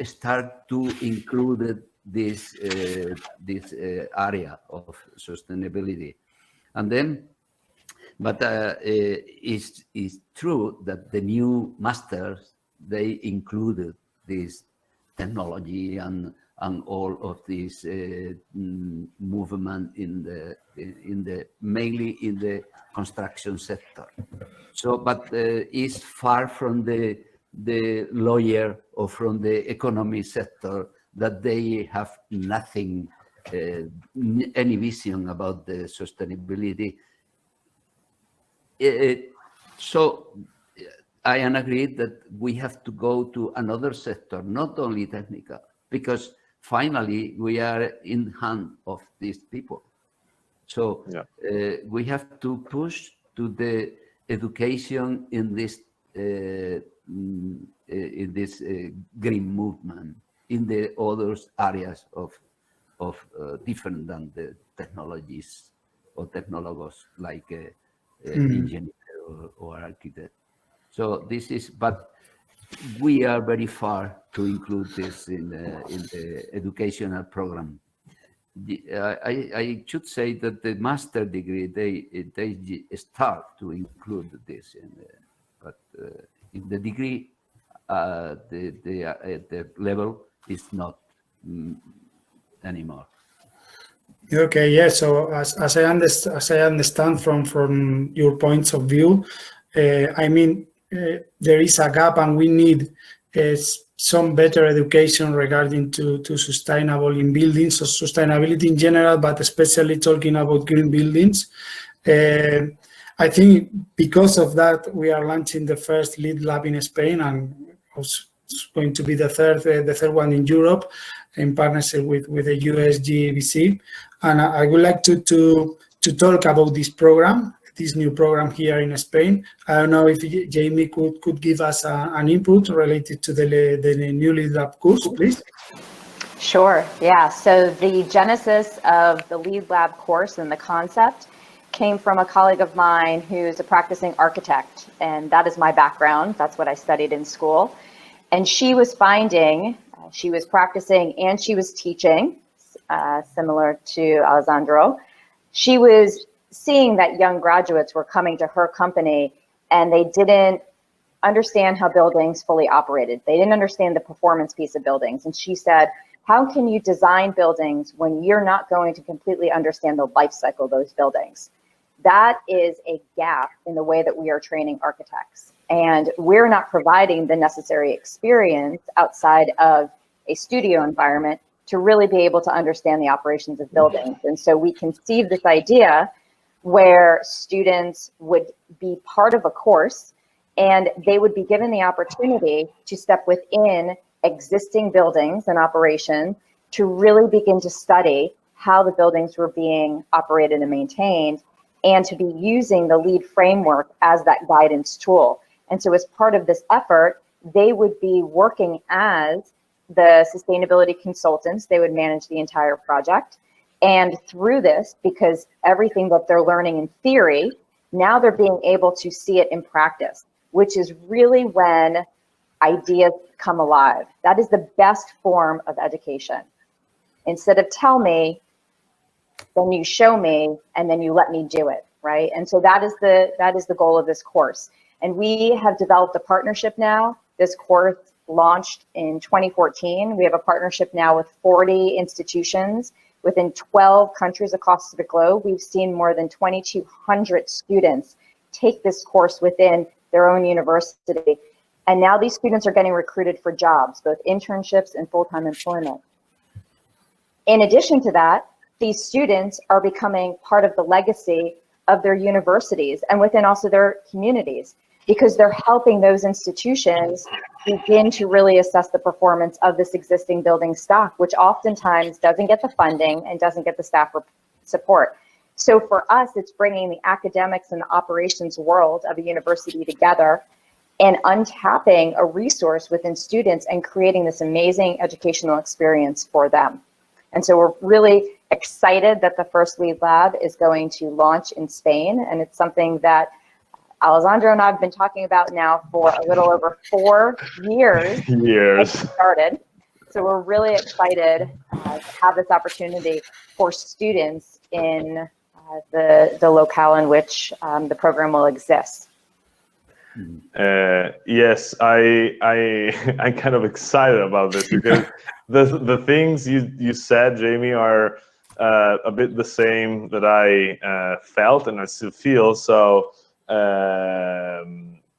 start to include this area of sustainability, and then, but it's true that the new masters, they included this technology and all of this movement in the mainly in the construction sector. So, but it's far from the lawyer or from the economy sector that they have nothing, any vision about the sustainability. So I am agreed that we have to go to another sector, not only technical, because finally we are in hand of these people. So we have to push to the education in this green movement in the other areas of different than the technologies or technologies like engineer or architect. So this is, but we are very far to include this in the educational program. I should say that the master degree, they start to include this but in the degree, the level is not anymore. Okay, yeah. So as I understand from your points of view, I mean, there is a gap, and we need some better education regarding to sustainable in buildings, or sustainability in general, but especially talking about green buildings. I think because of that, we are launching the first lead lab in Spain, and it's going to be the third one in Europe, in partnership with the USGBC. And I would like to talk about this program, this new program here in Spain. I don't know if Jaime could give us an input related to the new lead lab course, please. Sure, yeah. So the genesis of the lead lab course and the concept came from a colleague of mine who's a practicing architect, and that is my background. That's what I studied in school. And she was finding, she was practicing and she was teaching, similar to Alessandro. She was seeing that young graduates were coming to her company and they didn't understand how buildings fully operated. They didn't understand the performance piece of buildings. And she said, how can you design buildings when you're not going to completely understand the life cycle of those buildings? That is a gap in the way that we are training architects. And we're not providing the necessary experience outside of a studio environment to really be able to understand the operations of buildings. And so we conceived this idea where students would be part of a course and they would be given the opportunity to step within existing buildings and operation to really begin to study how the buildings were being operated and maintained, and to be using the LEED framework as that guidance tool. And so as part of this effort, they would be working as the sustainability consultants. They would manage the entire project. And through this, because everything that they're learning in theory, now they're being able to see it in practice, which is really when ideas come alive. That is the best form of education. Instead of tell me, then you show me, and then you let me do it, right? And so that is the goal of this course. And we have developed a partnership now. This course launched in 2014. We have a partnership now with 40 institutions within 12 countries across the globe. We've seen more than 2,200 students take this course within their own university. And now these students are getting recruited for jobs, both internships and full-time employment. In addition to that, these students are becoming part of the legacy of their universities and within also their communities. because they're helping those institutions begin to really assess the performance of this existing building stock, which oftentimes doesn't get the funding and doesn't get the staff support. So for us, it's bringing the academics and the operations world of a university together and untapping a resource within students and creating this amazing educational experience for them. And so we're really excited that the first LEAD Lab is going to launch in Spain, and it's something that Alessandro and I have been talking about now for a little over 4 years. Started. So we're really excited to have this opportunity for students in the locale in which the program will exist. Yes, I'm kind of excited about this because the things you said, Jamie, are a bit the same that I felt and I still feel. So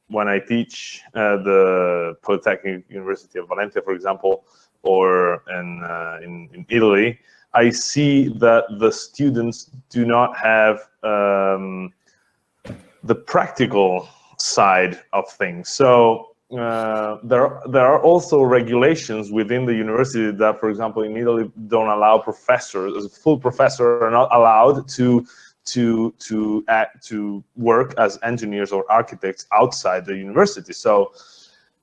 when I teach the Politécnica University of Valencia, for example, or in Italy, I see that the students do not have the practical side of things. So there are also regulations within the university that, for example, in Italy, don't allow professors, full professors are not allowed to work as engineers or architects outside the university. So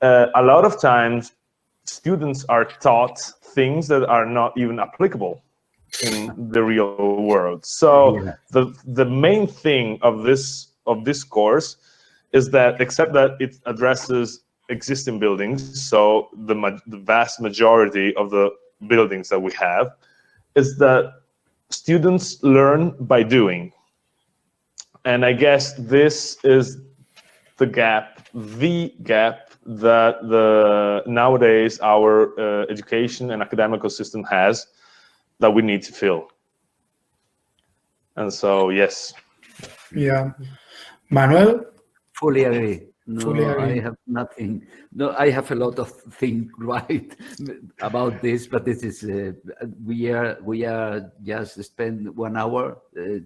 a lot of times students are taught things that are not even applicable in the real world. So the main thing of this course is that, except that it addresses existing buildings, so the vast majority of the buildings that we have, is that students learn by doing. And I guess this is the gap that nowadays our education and academic system has, that we need to fill. And so, yes. Yeah. Manuel? Fully agree. No, Fully agree. I have nothing. No, I have a lot of things right about this, but this is we are just spend 1 hour, and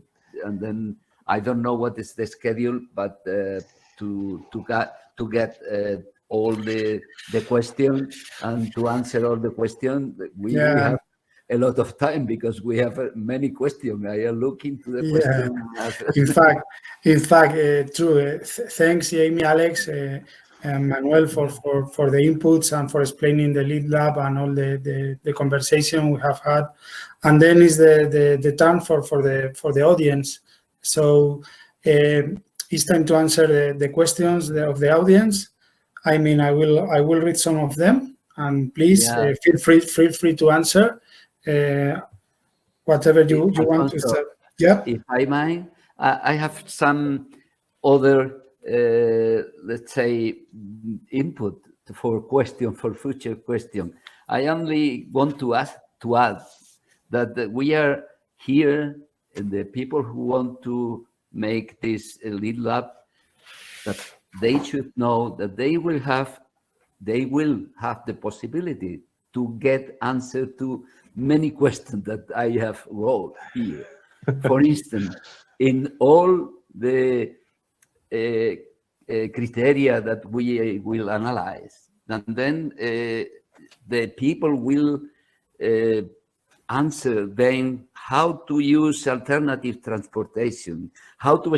then I don't know what is the schedule, but to get all the question and to answer all the questions, we have a lot of time because we have many questions. I am looking to the question. In fact, true. Thanks, Jamie, Alex, and Manuel for the inputs and for explaining the LEAD Lab and all the conversation we have had. And then is the turn for the audience. So it's time to answer the questions of the audience. I mean, I will read some of them, and please feel free to answer. Whatever you want to say. Yeah. If I may, I have some other, let's say, input for future question. I only want to add that we are here, and the people who want to make this LEAD Lab, that they should know that they will have the possibility to get answer to many questions that I have wrote here. For instance, in all the criteria that we will analyze, and then the people will answer then how to use alternative transportation, how to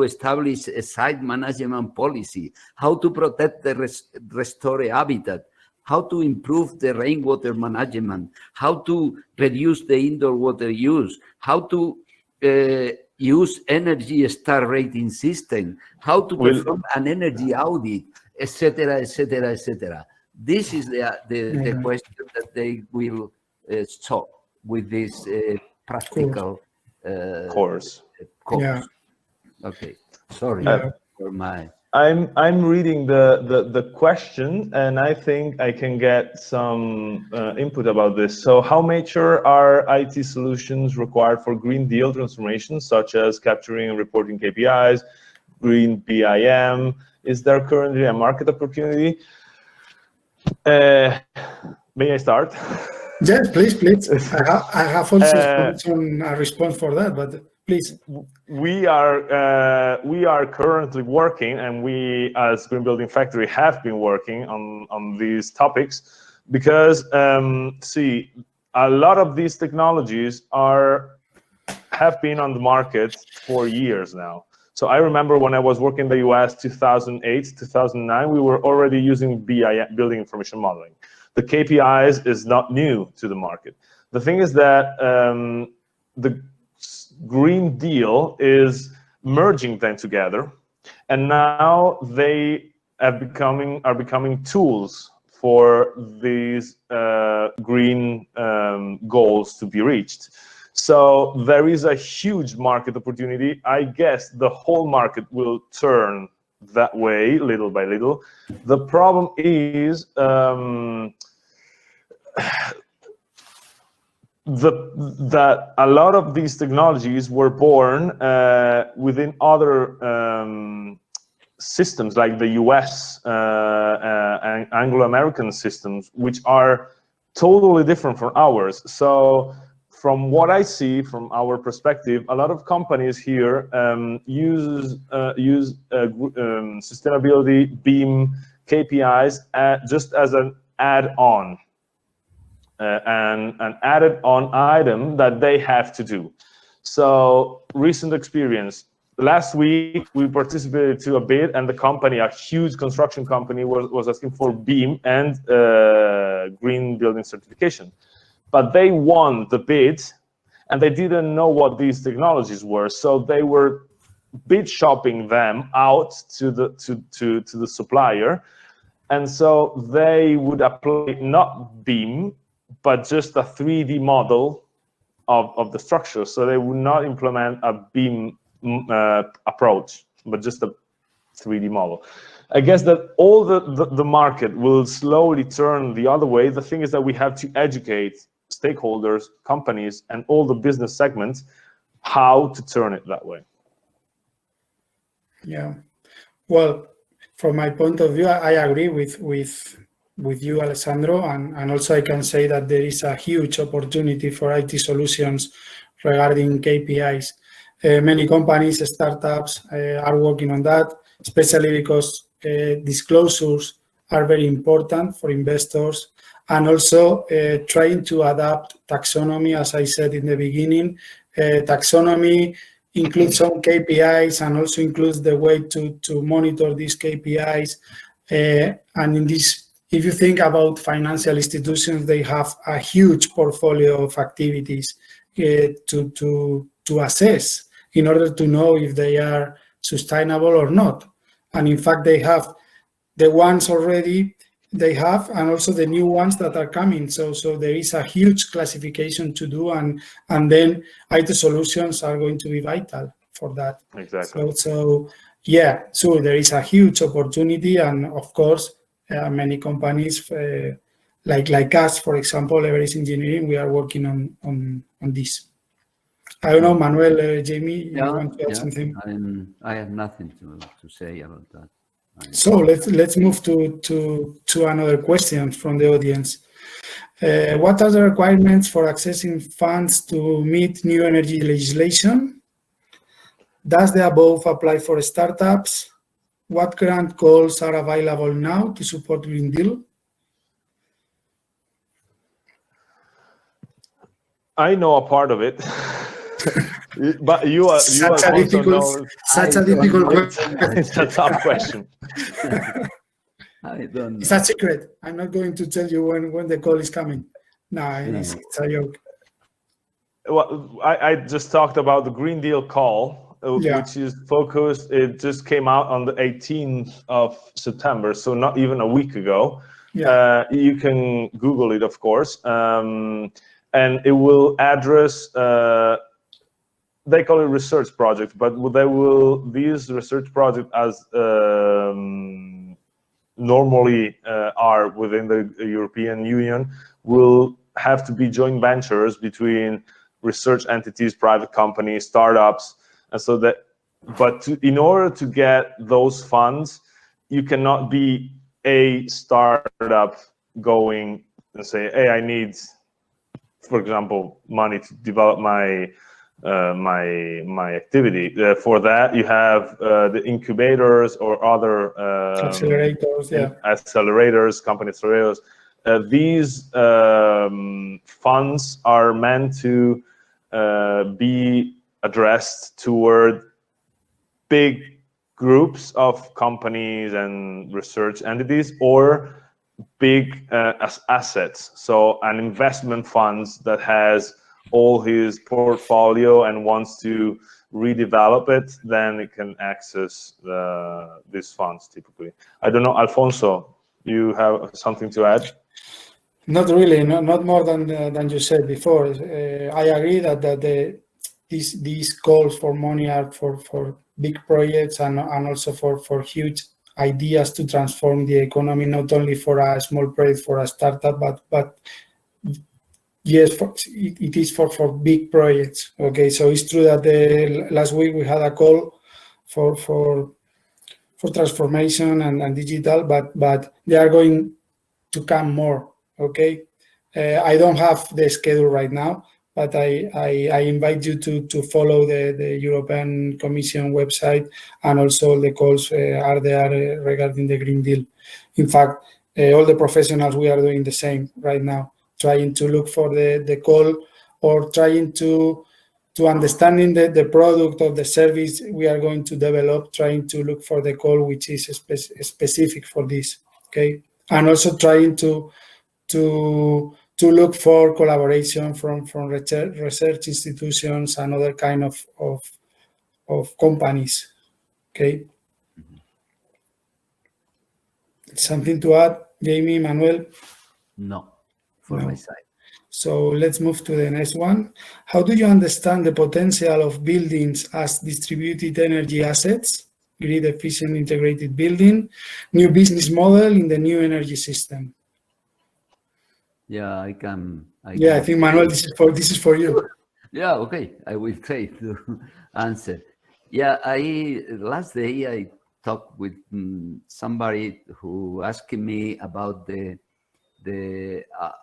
establish a site management policy, how to protect the restore habitat, how to improve the rainwater management, how to reduce the indoor water use, how to use energy star rating system, how to perform an energy audit, etc., etc., etc. This is the question that they will solve with this practical course. Yeah. Okay. Sorry for my. I'm reading the question, and I think I can get some input about this. So, how mature are IT solutions required for Green Deal transformations, such as capturing and reporting KPIs, Green BIM? Is there currently a market opportunity? May I start? Yes, please. I have also a response for that, but please. We are currently working, and we as Green Building Factory have been working on these topics, because see, a lot of these technologies have been on the market for years now. So I remember when I was working in the US, 2008, 2009, we were already using BIM, Building Information Modeling. The KPIs is not new to the market. The thing is that the Green Deal is merging them together, and now they are becoming tools for these green goals to be reached. So there is a huge market opportunity. I guess the whole market will turn that way little by little. The problem is that a lot of these technologies were born within other systems, like the US and Anglo-American systems, which are totally different from ours. So from what I see from our perspective, a lot of companies here use sustainability BIM KPIs just as an add-on. And an added-on item that they have to do. So recent experience. Last week, we participated to a bid, and the company, a huge construction company, was asking for BIM and green building certification. But they won the bid, and they didn't know what these technologies were. So they were bid shopping them out to the supplier, and so they would apply not BIM, but just a 3D model of the structure. So they would not implement a BIM approach, but just a 3D model. I guess that all the market will slowly turn the other way. The thing is that we have to educate stakeholders, companies, and all the business segments how to turn it that way. Yeah. Well, from my point of view, I agree with you, Alessandro, and also I can say that there is a huge opportunity for IT solutions regarding KPIs. Many companies, startups are working on that, especially because disclosures are very important for investors, and also trying to adapt taxonomy, as I said in the beginning. Taxonomy includes some KPIs and also includes the way to monitor these KPIs. And in this, if you think about financial institutions, they have a huge portfolio of activities to assess in order to know if they are sustainable or not. And in fact, they have the ones already they have, and also the new ones that are coming. So there is a huge classification to do, and then IT solutions are going to be vital for that. Exactly. So yeah, so there is a huge opportunity, and of course, many companies like us, for example, Everis Engineering, we are working on this. I don't know, Manuel, Jamie, you want to add something? I have nothing to say about that. So let's move to another question from the audience. What are the requirements for accessing funds to meet new energy legislation? Does the above apply for startups? What grant calls are available now to support Green Deal? I know a part of it, but you are such a difficult question. It's a tough question. I don't know. It's a secret. I'm not going to tell you when the call is coming. No, it's a joke. Well, I just talked about the Green Deal call, which is focused. It just came out on the 18th of September, so not even a week ago. Yeah. You can Google it, of course. And it will address, they call it research projects, but these research projects, as normally are within the European Union, will have to be joint ventures between research entities, private companies, startups, and so that. But in order to get those funds, you cannot be a startup going and say, "Hey, I need, for example, money to develop my my activity. For that, you have the incubators or other accelerators, company accelerators. These funds are meant to be addressed toward big groups of companies and research entities, or big assets. So an investment funds that has all his portfolio and wants to redevelop it, then it can access these funds typically. I don't know, Alfonso, you have something to add? Not really, not more than you said before. I agree that these calls for money are for big projects and also for huge ideas to transform the economy, not only for a small project, for a startup, but yes, it is for big projects. Okay, so it's true that last week we had a call for transformation and digital, but they are going to come more. Okay, I don't have the schedule right now, but I invite you to follow the European Commission website, and also the calls are there regarding the Green Deal. In fact, all the professionals, we are doing the same right now, trying to look for the call, or trying to understanding the product or the service we are going to develop, trying to look for the call which is specific for this. Okay, and also trying to look for collaboration from research institutions and other kind of companies. Okay. Something to add, Jaime, Manuel? No, from my side. So let's move to the next one. How do you understand the potential of buildings as distributed energy assets, grid efficient integrated building, new business model in the new energy system? Yeah, I can. I think, Manuel, this is for you. Yeah, okay. I will try to answer. Yeah, last day I talked with somebody who asked me about the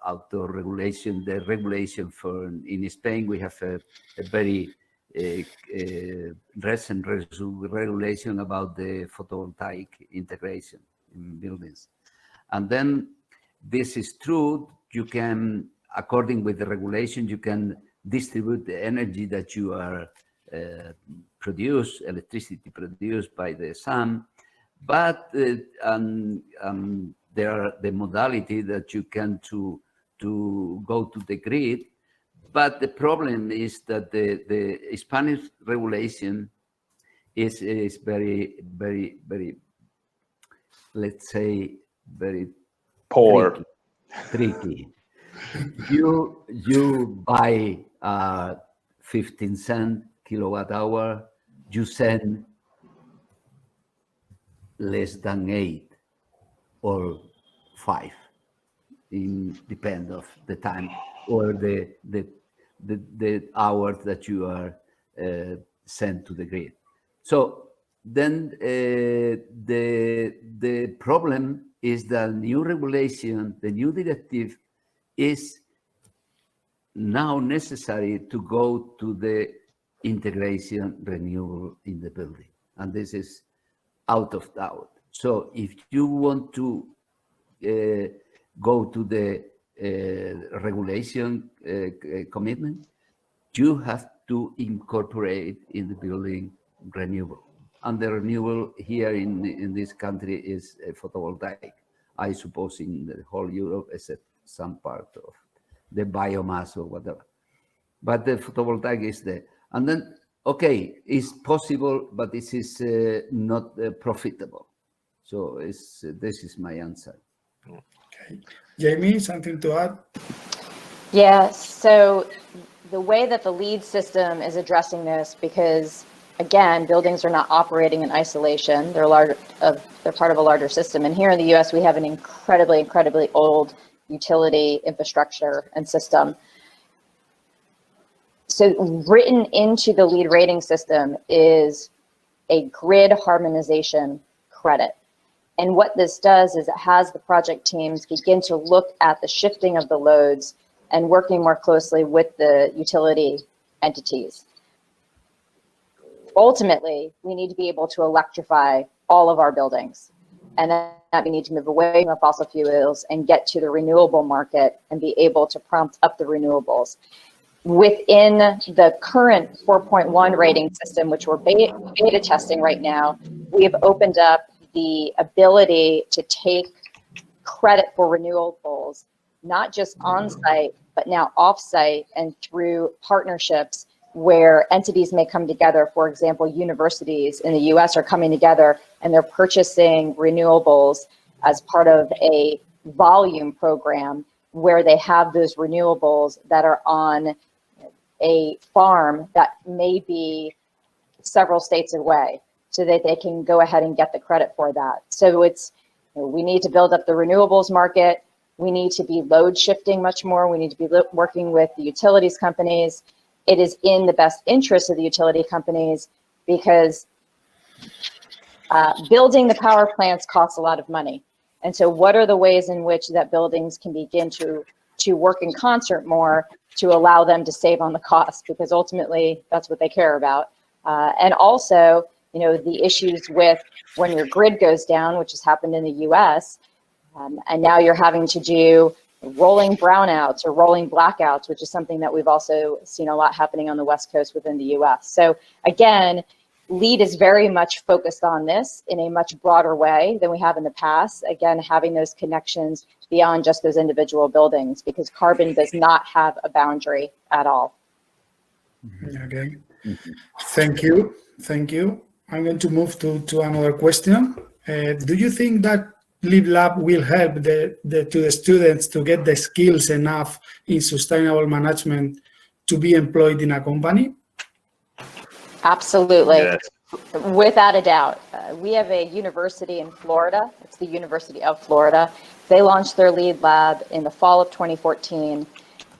outdoor regulation, the regulation for in Spain. We have a very recent regulation about the photovoltaic integration in buildings, and then this is true. You can, according with the regulation, you can distribute the energy that you are electricity produced by the sun, but there are the modality that you can to go to the grid. But the problem is that the Spanish regulation is very, very, very, let's say, very poor. Tricky. You buy 15 cent kilowatt hour, you send less than 8 or 5, in depend of the time or the hours that you are sent to the grid. So then the problem is the new regulation, the new directive is now necessary to go to the integration renewable in the building. And this is out of doubt. So if you want to go to the regulation commitment, you have to incorporate in the building renewable. And the renewable here in this country is photovoltaic. I suppose in the whole Europe, except some part of the biomass or whatever. But the photovoltaic is there. And then, okay, it's possible, but this is not profitable. So this is my answer. Okay. Jaime, something to add? Yeah, so the way that the LEED system is addressing this, because again, buildings are not operating in isolation. They're part of a larger system. And here in the US, we have an incredibly old utility infrastructure and system. So written into the LEED rating system is a grid harmonization credit. And what this does is it has the project teams begin to look at the shifting of the loads and working more closely with the utility entities. ultimately, we need to be able to electrify all of our buildings. And that we need to move away from fossil fuels and get to the renewable market and be able to prompt up the renewables. Within the current 4.1 rating system, which we're beta testing right now, we have opened up the ability to take credit for renewables, not just on-site, but now off-site and through partnerships where entities may come together. For example, universities in the US are coming together and they're purchasing renewables as part of a volume program where they have those renewables that are on a farm that may be several states away, so that they can go ahead and get the credit for that. So it's, we need to build up the renewables market. We need to be load shifting much more. We need to be working with the utilities companies. It is in the best interest of the utility companies because building the power plants costs a lot of money. And so what are the ways in which that buildings can begin to work in concert more to allow them to save on the cost? Because ultimately that's what they care about. And also, you know, the issues with when your grid goes down, which has happened in the US, and now you're having to do rolling brownouts or rolling blackouts, which is something that we've also seen a lot happening on the West Coast within the US. So again, LEED is very much focused on this in a much broader way than we have in the past. Again, having those connections beyond just those individual buildings, because carbon does not have a boundary at all. Okay, thank you. Thank you. I'm going to move to another question. Do you think that LEED Lab will help the students to get the skills enough in sustainable management to be employed in a company? Absolutely. Yes. Without a doubt. We have a university in Florida. It's the University of Florida. They launched their LEED Lab in the fall of 2014.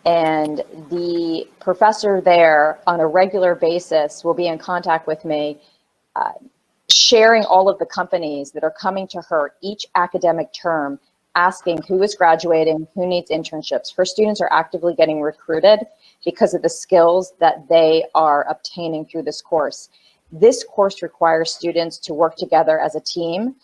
And the professor there on a regular basis will be in contact with me, sharing all of the companies that are coming to her each academic term, asking who is graduating, who needs internships. Her students are actively getting recruited because of the skills that they are obtaining through this course. This course requires students to work together as a team.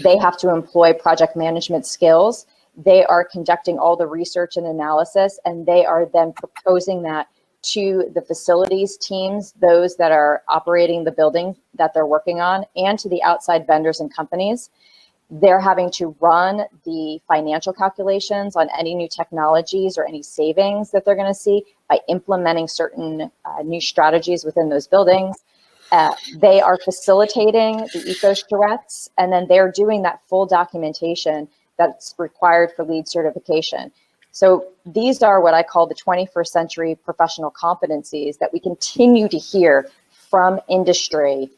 They have to employ project management skills. They are conducting all the research and analysis, and they are then proposing that to the facilities teams, those that are operating the building that they're working on, and to the outside vendors and companies. They're having to run the financial calculations on any new technologies or any savings that they're going to see by implementing certain new strategies within those buildings. They are facilitating the eco-charrettes, and then they're doing that full documentation that's required for LEED certification. So these are what I call the 21st century professional competencies that we continue to hear from industry.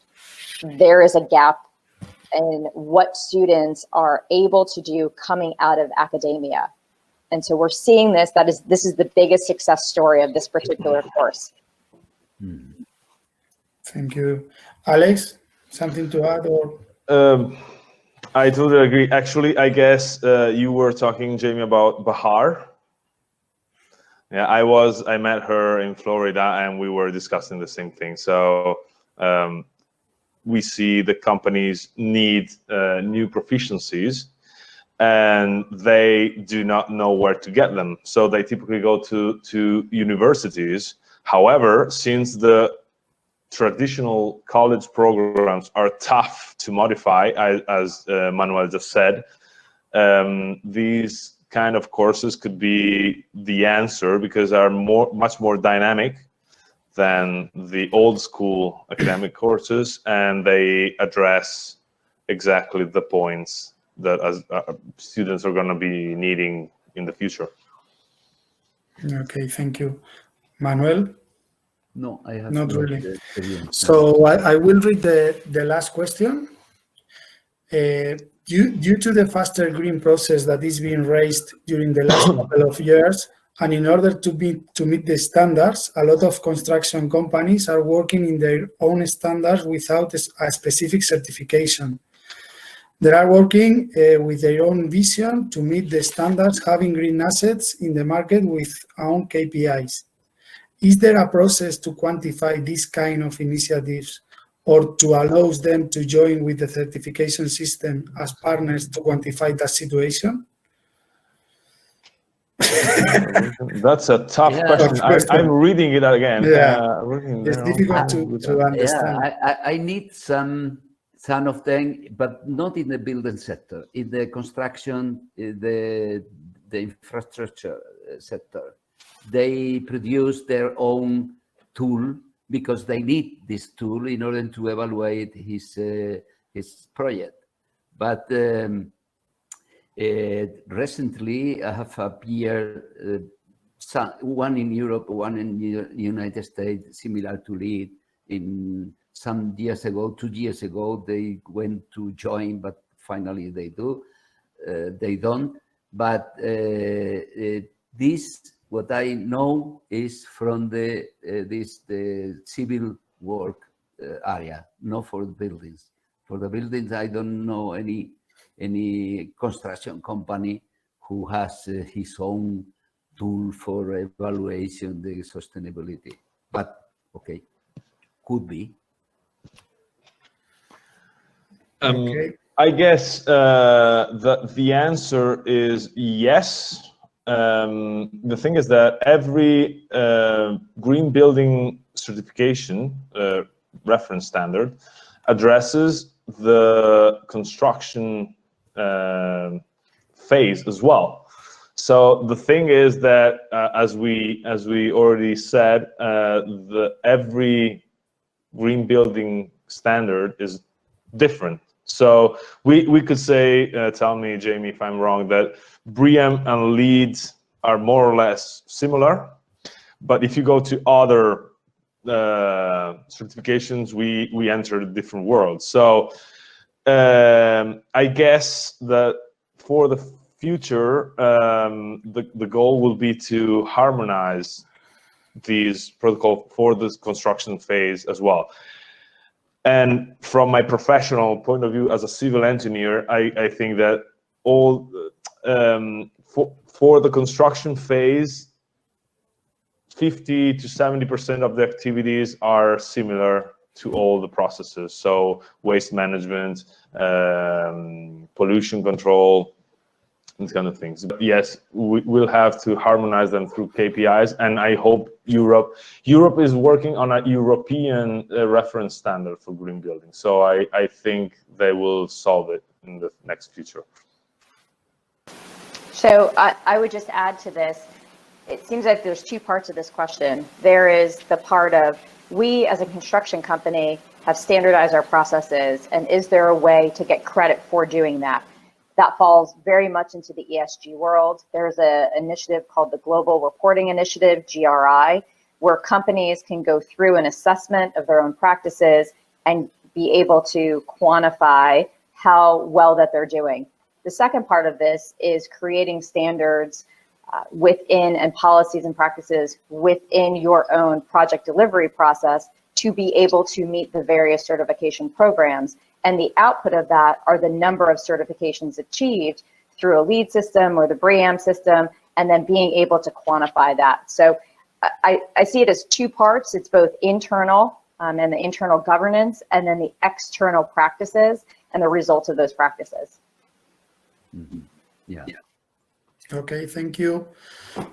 There is a gap in what students are able to do coming out of academia. And so we're seeing this, this is the biggest success story of this particular course. Thank you. Alex, something to add? Or I totally agree. Actually, I guess you were talking, Jamie, about Bahar. Yeah, I met her in Florida and we were discussing the same thing. So we see the companies need new proficiencies and they do not know where to get them. So they typically go to universities. However, since the traditional college programs are tough to modify, as Manuel just said, these kind of courses could be the answer because they are much more dynamic than the old school academic courses, and they address exactly the points that students are going to be needing in the future. Okay, thank you. Manuel? No, I have not really. Experience. So I will read the last question. Due to the faster green process that is being raised during the last couple of years, and in order to meet the standards, a lot of construction companies are working in their own standards without a specific certification. They are working with their own vision to meet the standards, having green assets in the market with own KPIs. Is there a process to quantify this kind of initiatives or to allow them to join with the certification system as partners to quantify that situation? That's a tough question. I'm reading it again. Yeah, it's difficult to understand. Yeah, I need some of them, but not in the building sector, in the construction, the infrastructure sector. They produce their own tool because they need this tool in order to evaluate his project. But recently, I have appeared one in Europe, one in the United States, similar to LEED. In some years ago, 2 years ago, they went to join, but finally they don't. But this, what I know, is from the civil work area, not for the buildings. For the buildings, I don't know any construction company who has his own tool for evaluation the sustainability. But okay, could be. Okay. I guess the answer is yes. The thing is that every green building certification reference standard addresses the construction phase as well. So the thing is that as we already said, every green building standard is different. So we could say, tell me, Jamie, if I'm wrong, that BREEAM and LEED are more or less similar, but if you go to other certifications, we enter a different world. So I guess that for the future, the goal will be to harmonize these protocols for this construction phase as well. And from my professional point of view as a civil engineer, I think that all for the construction phase, 50 to 70% of the activities are similar to all the processes. So waste management, pollution control, these kind of things. But yes, we'll have to harmonize them through KPIs, and I hope Europe is working on a European reference standard for green building. So I think they will solve it in the next future. So I would just add to this. It seems like there's two parts of this question. There is the part of, we as a construction company have standardized our processes, and is there a way to get credit for doing that? That falls very much into the ESG world. There's an initiative called the Global Reporting Initiative, GRI, where companies can go through an assessment of their own practices and be able to quantify how well that they're doing. The second part of this is creating standards within and policies and practices within your own project delivery process to be able to meet the various certification programs. And the output of that are the number of certifications achieved through a LEED system or the BREEAM system, and then being able to quantify that. So I see it as two parts. It's both internal and the internal governance, and then the external practices and the results of those practices. Mm-hmm. Yeah. Okay, thank you.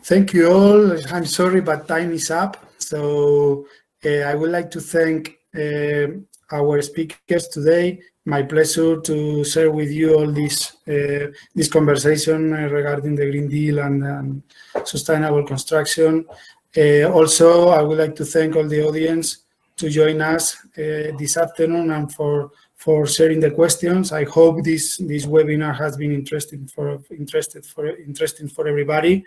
Thank you all. I'm sorry, but time is up. So I would like to thank our speakers today. My pleasure to share with you all this conversation regarding the Green Deal and sustainable construction. Also, I would like to thank all the audience to join us this afternoon and for sharing the questions. I hope this webinar has been interesting for everybody.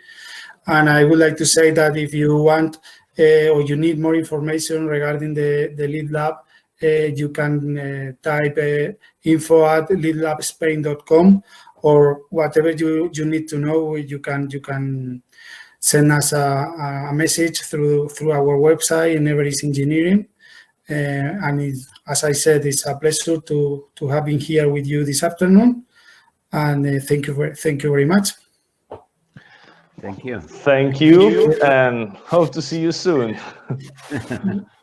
And I would like to say that if you want or you need more information regarding the LEED Lab, you can type info@leedlabspain.com, or whatever you need to know. You can send us a message through our website in Everis Engineering. And as I said, it's a pleasure to have been here with you this afternoon. And thank you very much. Thank you. Thank you, and hope to see you soon.